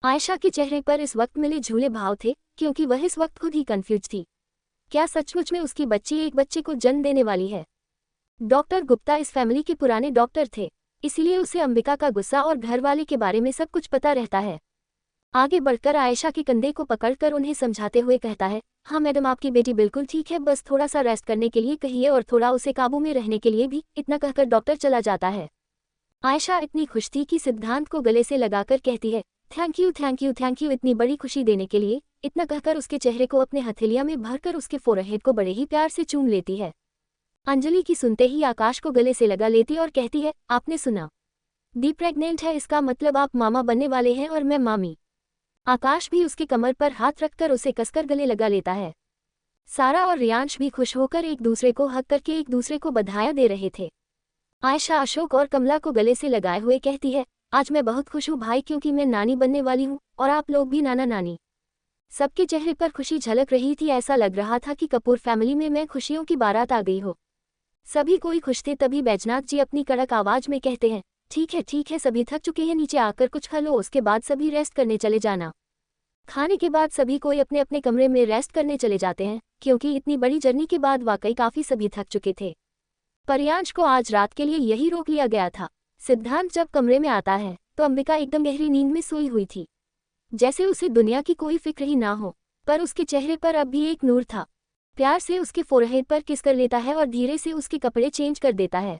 S1: आयशा के चेहरे पर इस वक्त मिले झूले भाव थे, क्योंकि वह इस वक्त खुद ही कंफ्यूज थी। क्या सचमुच में उसकी बच्ची एक बच्चे को जन्म देने वाली है? डॉक्टर गुप्ता इस फैमिली के पुराने डॉक्टर थे, इसलिए उसे अंबिका का गुस्सा और घरवाले के बारे में सब कुछ पता रहता है। आगे बढ़कर आयशा के कंधे को पकड़कर उन्हें समझाते हुए कहता है, हाँ मैडम आपकी बेटी बिल्कुल ठीक है, बस थोड़ा सा रेस्ट करने के लिए कहिए और थोड़ा उसे काबू में रहने के लिए भी। इतना कहकर डॉक्टर चला जाता है। आयशा इतनी खुश थी कि सिद्धांत को गले से लगाकर कहती है, thank you thank you thank you, इतनी बड़ी खुशी देने के लिए। इतना कहकर उसके चेहरे को अपने हथेलिया में भरकर उसके फोरहेड को बड़े ही प्यार से चूम लेती है। अंजलि की सुनते ही आकाश को गले से लगा लेती और कहती है, आपने सुना, दी प्रेग्नेंट है, इसका मतलब आप मामा बनने वाले हैं और मैं मामी। आकाश भी उसके कमर पर हाथ रखकर उसे कसकर गले लगा लेता है। सारा और रियांश भी खुश होकर एक दूसरे को हक करके एक दूसरे को बधाइयां दे रहे थे। आयशा अशोक और कमला को गले से लगाए हुए कहती है, आज मैं बहुत खुश हूँ भाई, क्योंकि मैं नानी बनने वाली हूँ और आप लोग भी नाना नानी। सबके चेहरे पर खुशी झलक रही थी, ऐसा लग रहा था कि कपूर फैमिली में मैं खुशियों की बारात आ गई हो। सभी कोई खुश थे। तभी बैजनाथ जी अपनी कड़क आवाज में कहते हैं, ठीक है सभी थक चुके हैं, नीचे आकर कुछ खा लो, उसके बाद सभी रेस्ट करने चले जाना। खाने के बाद सभी कोई अपने अपने कमरे में रेस्ट करने चले जाते हैं, क्योंकि इतनी बड़ी जर्नी के बाद वाकई काफी सभी थक चुके थे। परियांश को आज रात के लिए यही रोक लिया गया था। सिद्धांत जब कमरे में आता है तो अंबिका एकदम गहरी नींद में सोई हुई थी, जैसे उसे दुनिया की कोई फिक्र ही ना हो, पर उसके चेहरे पर अब भी एक नूर था। प्यार से उसके फोरहेड पर किस कर लेता है और धीरे से उसके कपड़े चेंज कर देता है।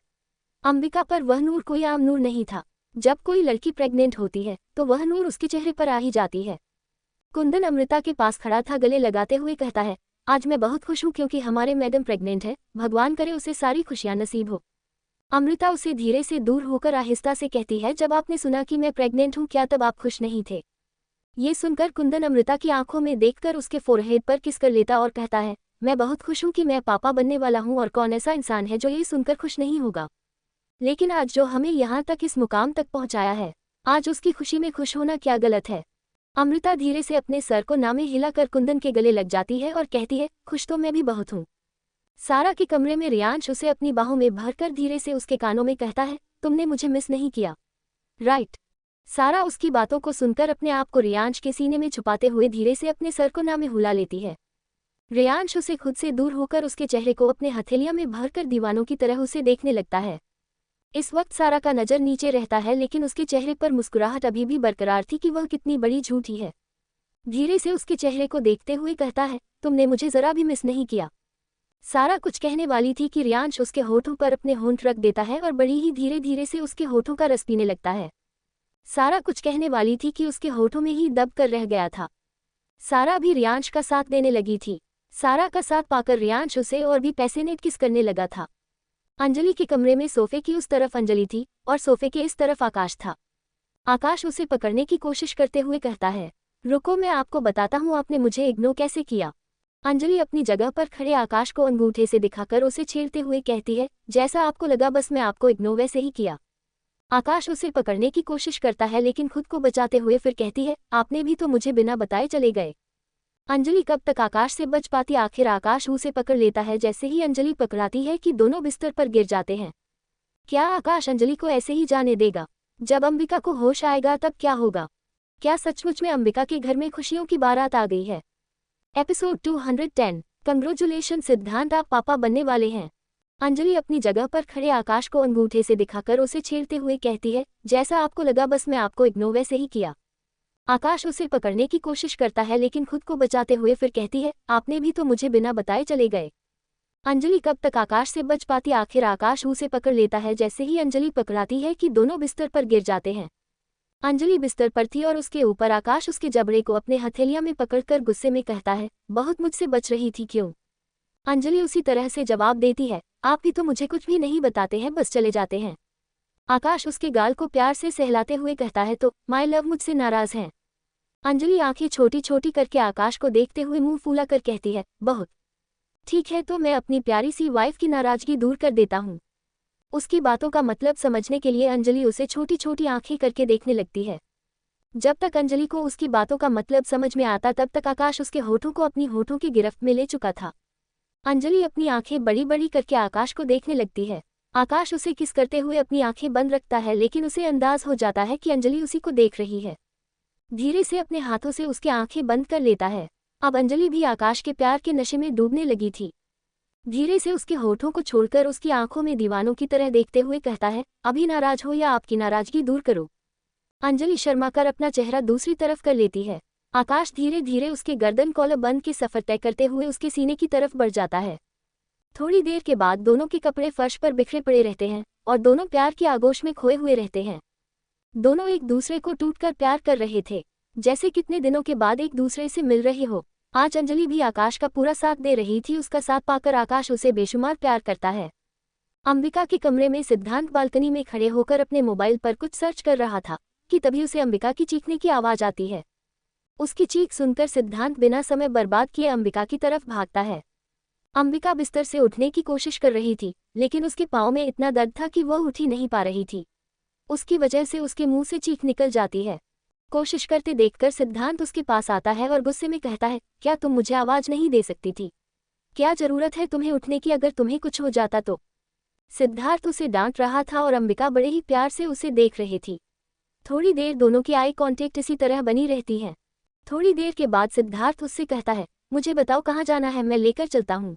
S1: अंबिका पर वह नूर कोई आम नूर नहीं था। जब कोई लड़की प्रेग्नेंट होती है तो वह नूर उसके चेहरे पर आ ही जाती है। कुंदन अमृता के पास खड़ा था, गले लगाते हुए कहता है, आज मैं बहुत खुश हूँ क्योंकि हमारे मैडम प्रेग्नेंट है, भगवान करे उसे सारी खुशियां नसीब हो। अमृता उसे धीरे से दूर होकर आहिस्ता से कहती है, जब आपने सुना कि मैं प्रेग्नेंट हूँ क्या तब आप खुश नहीं थे? ये सुनकर कुंदन अमृता की आंखों में देखकर उसके फोरहेड पर किस कर लेता और कहता है, मैं बहुत खुश हूँ कि मैं पापा बनने वाला हूँ, और कौन ऐसा इंसान है जो ये सुनकर खुश नहीं होगा। लेकिन आज जो हमें यहाँ तक इस मुकाम तक पहुँचाया है, आज उसकी खुशी में खुश होना क्या गलत है? अमृता धीरे से अपने सर को नामे हिलाकर कुंदन के गले लग जाती है और कहती है, खुश तो मैं भी बहुत हूँ। सारा के कमरे में रियांश उसे अपनी बाहों में भरकर धीरे से उसके कानों में कहता है, तुमने मुझे मिस नहीं किया, राइट? सारा उसकी बातों को सुनकर अपने आप को रियांश के सीने में छुपाते हुए धीरे से अपने सर को नामे हुला लेती है। रियांश उसे खुद से दूर होकर उसके चेहरे को अपने हथेलियों में भरकर दीवानों की तरह उसे देखने लगता है। इस वक्त सारा का नजर नीचे रहता है, लेकिन उसके चेहरे पर मुस्कुराहट अभी भी बरकरार थी कि वह कितनी बड़ी झूठी है। धीरे से उसके चेहरे को देखते हुए कहता है, तुमने मुझे जरा भी मिस नहीं किया। सारा कुछ कहने वाली थी कि रियांश उसके होठों पर अपने होंठ रख देता है और बड़ी ही धीरे धीरे से उसके होठों का रस पीने लगता है। सारा कुछ कहने वाली थी कि उसके होठों में ही दब कर रह गया था। सारा भी रियांश का साथ देने लगी थी। सारा का साथ पाकर रियांश उसे और भी पैसेनेट किस करने लगा था। अंजलि के कमरे में सोफे की उस तरफ अंजलि थी और सोफे के इस तरफ आकाश था। आकाश उसे पकड़ने की कोशिश करते हुए कहता है, रुको मैं आपको बताता हूँ आपने मुझे इग्नोर कैसे किया। अंजलि अपनी जगह पर खड़े आकाश को अंगूठे से दिखाकर उसे छेड़ते हुए कहती है, जैसा आपको लगा बस मैं आपको इग्नोर वैसे ही किया। आकाश उसे पकड़ने की कोशिश करता है लेकिन खुद को बचाते हुए फिर कहती है, आपने भी तो मुझे बिना बताए चले गए। अंजलि कब तक आकाश से बच पाती, आखिर आकाश उसे पकड़ लेता है। जैसे ही अंजलि पकड़ाती है कि दोनों बिस्तर पर गिर जाते हैं। क्या आकाश अंजलि को ऐसे ही जाने देगा? जब अंबिका को होश आएगा तब क्या होगा? क्या सचमुच में अंबिका के घर में खुशियों की बारात आ गई है? एपिसोड 210। कंग्रेचुलेशन सिद्धांत, आप पापा बनने वाले हैं। अंजलि अपनी जगह पर खड़े आकाश को अंगूठे से दिखाकर उसे छेड़ते हुए कहती है, जैसा आपको लगा बस मैं आपको इग्नोर वैसे ही किया। आकाश उसे पकड़ने की कोशिश करता है लेकिन खुद को बचाते हुए फिर कहती है, आपने भी तो मुझे बिना बताए चले गए। अंजलि कब तक आकाश से बच पाती, आखिर आकाश उसे पकड़ लेता है। जैसे ही अंजलि पकड़ाती है कि दोनों बिस्तर पर गिर जाते हैं। अंजलि बिस्तर पर थी और उसके ऊपर आकाश उसके जबड़े को अपने हथेलियों में पकड़कर गुस्से में कहता है, बहुत मुझसे बच रही थी क्यों? अंजलि उसी तरह से जवाब देती है, आप भी तो मुझे कुछ भी नहीं बताते हैं, बस चले जाते हैं। आकाश उसके गाल को प्यार से सहलाते हुए कहता है, तो माय लव मुझसे नाराज हैं? अंजलि आंखें छोटी छोटी करके आकाश को देखते हुए मुंह फूला कर कहती है, बहुत। ठीक है तो मैं अपनी प्यारी सी वाइफ की नाराजगी दूर कर देता हूँ। उसकी बातों का मतलब समझने के लिए अंजलि उसे छोटी छोटी आंखें करके देखने लगती है। जब तक अंजलि को उसकी बातों का मतलब समझ में आता तब तक आकाश उसके होठों को अपनी होठों की गिरफ्त में ले चुका था। अंजलि अपनी आंखें बड़ी बड़ी करके आकाश को देखने लगती है। आकाश उसे किस करते हुए अपनी आंखें बंद रखता है लेकिन उसे अंदाज हो जाता है कि अंजलि उसी को देख रही है। धीरे से अपने हाथों से उसकी आंखें बंद कर लेता है। अब अंजलि भी आकाश के प्यार के नशे में डूबने लगी थी। धीरे से उसके होठों को छोड़कर उसकी आंखों में दीवानों की तरह देखते हुए कहता है, अभी नाराज हो या आपकी नाराजगी दूर करो। अंजलि शर्माकर अपना चेहरा दूसरी तरफ कर लेती है। आकाश धीरे धीरे उसके गर्दन कॉलर बंद के सफर तय करते हुए उसके सीने की तरफ बढ़ जाता है। थोड़ी देर के बाद दोनों के कपड़े फर्श पर बिखरे पड़े रहते हैं और दोनों प्यार की आगोश में खोए हुए रहते हैं। दोनों एक दूसरे को टूटकर प्यार कर रहे थे, जैसे कितने दिनों के बाद एक दूसरे से मिल रहे हो। आज अंजलि भी आकाश का पूरा साथ दे रही थी। उसका साथ पाकर आकाश उसे बेशुमार प्यार करता है। अंबिका के कमरे में सिद्धांत बालकनी में खड़े होकर अपने मोबाइल पर कुछ सर्च कर रहा था कि तभी उसे अंबिका की चीखने की आवाज आती है। उसकी चीख सुनकर सिद्धांत बिना समय बर्बाद किए अंबिका की तरफ भागता है। अंबिका बिस्तर से उठने की कोशिश कर रही थी लेकिन उसके पाँव में इतना दर्द था कि वह उठ ही नहीं पा रही थी। उसकी वजह से उसके मुंह से चीख निकल जाती है। कोशिश करते देखकर सिद्धांत उसके पास आता है और गुस्से में कहता है, क्या तुम मुझे आवाज नहीं दे सकती थी? क्या जरूरत है तुम्हें उठने की, अगर तुम्हें कुछ हो जाता तो? सिद्धार्थ उसे डांट रहा था और अंबिका बड़े ही प्यार से उसे देख रही थी। थोड़ी देर दोनों की आई कांटेक्ट इसी तरह बनी रहती है। थोड़ी देर के बाद सिद्धार्थ उससे कहता है, मुझे बताओ कहाँ जाना है, मैं लेकर चलता हूँ।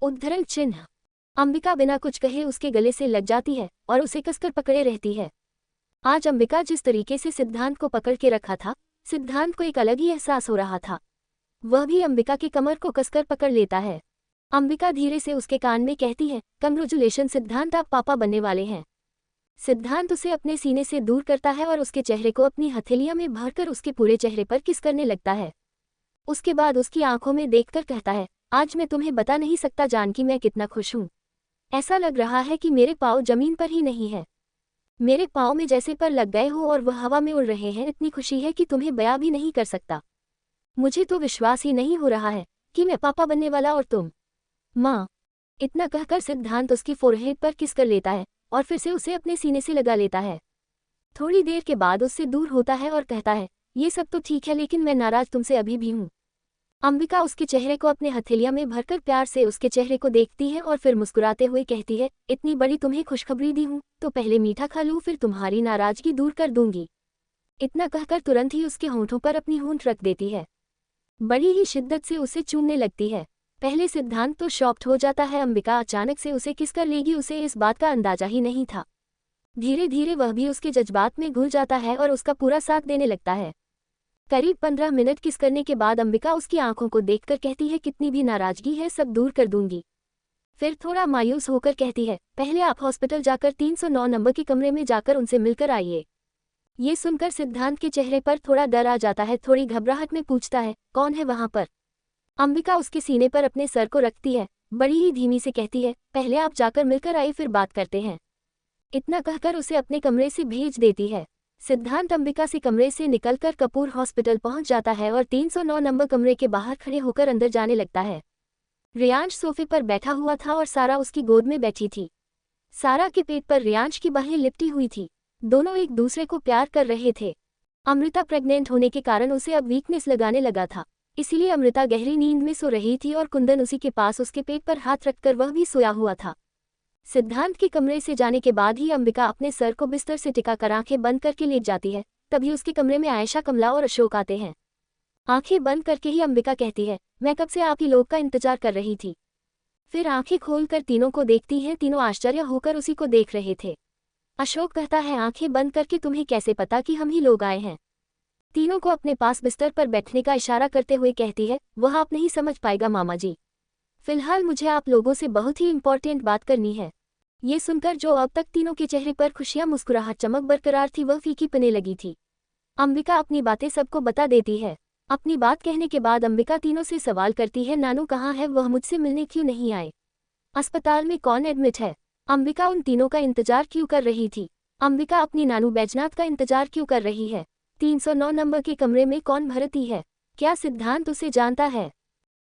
S1: उद्धरण चिन्ह। अंबिका बिना कुछ कहे उसके गले से लग जाती है और उसे कसकर पकड़े रहती है। आज अंबिका जिस तरीके से सिद्धांत को पकड़ के रखा था, सिद्धांत को एक अलग ही एहसास हो रहा था। वह भी अंबिका की कमर को कसकर पकड़ लेता है। अंबिका धीरे से उसके कान में कहती है, कंग्रेचुलेशन सिद्धांत, आप पापा बनने वाले हैं। सिद्धांत उसे अपने सीने से दूर करता है और उसके चेहरे को अपनी हथेलियों में भरकर उसके पूरे चेहरे पर किस करने लगता है। उसके बाद उसकी आंखों में देखकर कहता है, आज मैं तुम्हें बता नहीं सकता जान कि मैं कितना खुश हूँ। ऐसा लग रहा है कि मेरे पाँव जमीन पर ही नहीं है, मेरे पाँव में जैसे पर लग गए हो और वह हवा में उड़ रहे हैं। इतनी खुशी है कि तुम्हें बयां भी नहीं कर सकता। मुझे तो विश्वास ही नहीं हो रहा है कि मैं पापा बनने वाला और तुम माँ। इतना कहकर सिद्धांत उसकी फोरहेड पर किस कर लेता है और फिर से उसे अपने सीने से लगा लेता है। थोड़ी देर के बाद उससे दूर होता है और कहता है, ये सब तो ठीक है लेकिन मैं नाराज तुमसे अभी भी हूँ। अंबिका उसके चेहरे को अपने हथेलियों में भरकर प्यार से उसके चेहरे को देखती है और फिर मुस्कुराते हुए कहती है, इतनी बड़ी तुम्हें खुशखबरी दी हूँ तो पहले मीठा खा लूँ, फिर तुम्हारी नाराजगी दूर कर दूंगी। इतना कहकर तुरंत ही उसके होंठों पर अपनी होंठ रख देती है। बड़ी ही शिद्दत से उसे चूमने लगती है। पहले सिद्धांत तो शॉक्ड हो जाता है, अंबिका अचानक से उसे किस कर लेगी उसे इस बात का अंदाजा ही नहीं था। धीरे धीरे वह भी उसके जज्बात में घुल जाता है और उसका पूरा साथ देने लगता है। करीब 15 मिनट किस करने के बाद अंबिका उसकी आंखों को देखकर कहती है, कितनी भी नाराजगी है सब दूर कर दूंगी। फिर थोड़ा मायूस होकर कहती है, पहले आप हॉस्पिटल जाकर 309 नंबर के कमरे में जाकर उनसे मिलकर आइए। ये सुनकर सिद्धांत के चेहरे पर थोड़ा डर आ जाता है। थोड़ी घबराहट में पूछता है, कौन है वहां पर? अंबिका उसके सीने पर अपने सर को रखती है, बड़ी ही धीमी से कहती है, पहले आप जाकर मिलकर आइए फिर बात करते हैं। इतना कहकर उसे अपने कमरे से भेज देती है। सिद्धांत अंबिका से कमरे से निकलकर कपूर हॉस्पिटल पहुंच जाता है और 309 नंबर कमरे के बाहर खड़े होकर अंदर जाने लगता है। रियांश सोफे पर बैठा हुआ था और सारा उसकी गोद में बैठी थी। सारा के पेट पर रियांश की बाहें लिपटी हुई थी। दोनों एक दूसरे को प्यार कर रहे थे। अमृता प्रेग्नेंट होने के कारण उसे अब वीकनेस लगाने लगा था, इसलिए अमृता गहरी नींद में सो रही थी और कुंदन उसी के पास उसके पेट पर हाथ रखकर वह भी सोया हुआ था। सिद्धांत के कमरे से जाने के बाद ही अंबिका अपने सर को बिस्तर से टिकाकर आंखें बंद करके लेट जाती है। तभी उसके कमरे में आयशा, कमला और अशोक आते हैं। आंखें बंद करके ही अंबिका कहती है, मैं कब से आप ही लोग का इंतजार कर रही थी। फिर आंखें खोलकर तीनों को देखती है। तीनों आश्चर्य होकर उसी को देख रहे थे। अशोक कहता है, आंखें बंद करके तुम्हें कैसे पता कि हम ही लोग आए हैं? तीनों को अपने पास बिस्तर पर बैठने का इशारा करते हुए कहती है, वह आप नहीं समझ पाएगा मामा जी, फिलहाल मुझे आप लोगों से बहुत ही इंपॉर्टेंट बात करनी है। ये सुनकर जो अब तक तीनों के चेहरे पर खुशियां मुस्कुराहट चमक बरकरार थी वह फीकी पड़ने लगी थी। अंबिका अपनी बातें सबको बता देती है। अपनी बात कहने के बाद अंबिका तीनों से सवाल करती है, नानू कहाँ है? वह मुझसे मिलने क्यों नहीं आए? अस्पताल में कौन एडमिट है? अंबिका उन तीनों का इंतजार क्यों कर रही थी? अंबिका अपनी नानू बैजनाथ का इंतजार क्यों कर रही है? 309 नंबर के कमरे में कौन भर्ती है? क्या सिद्धांत उसे जानता है?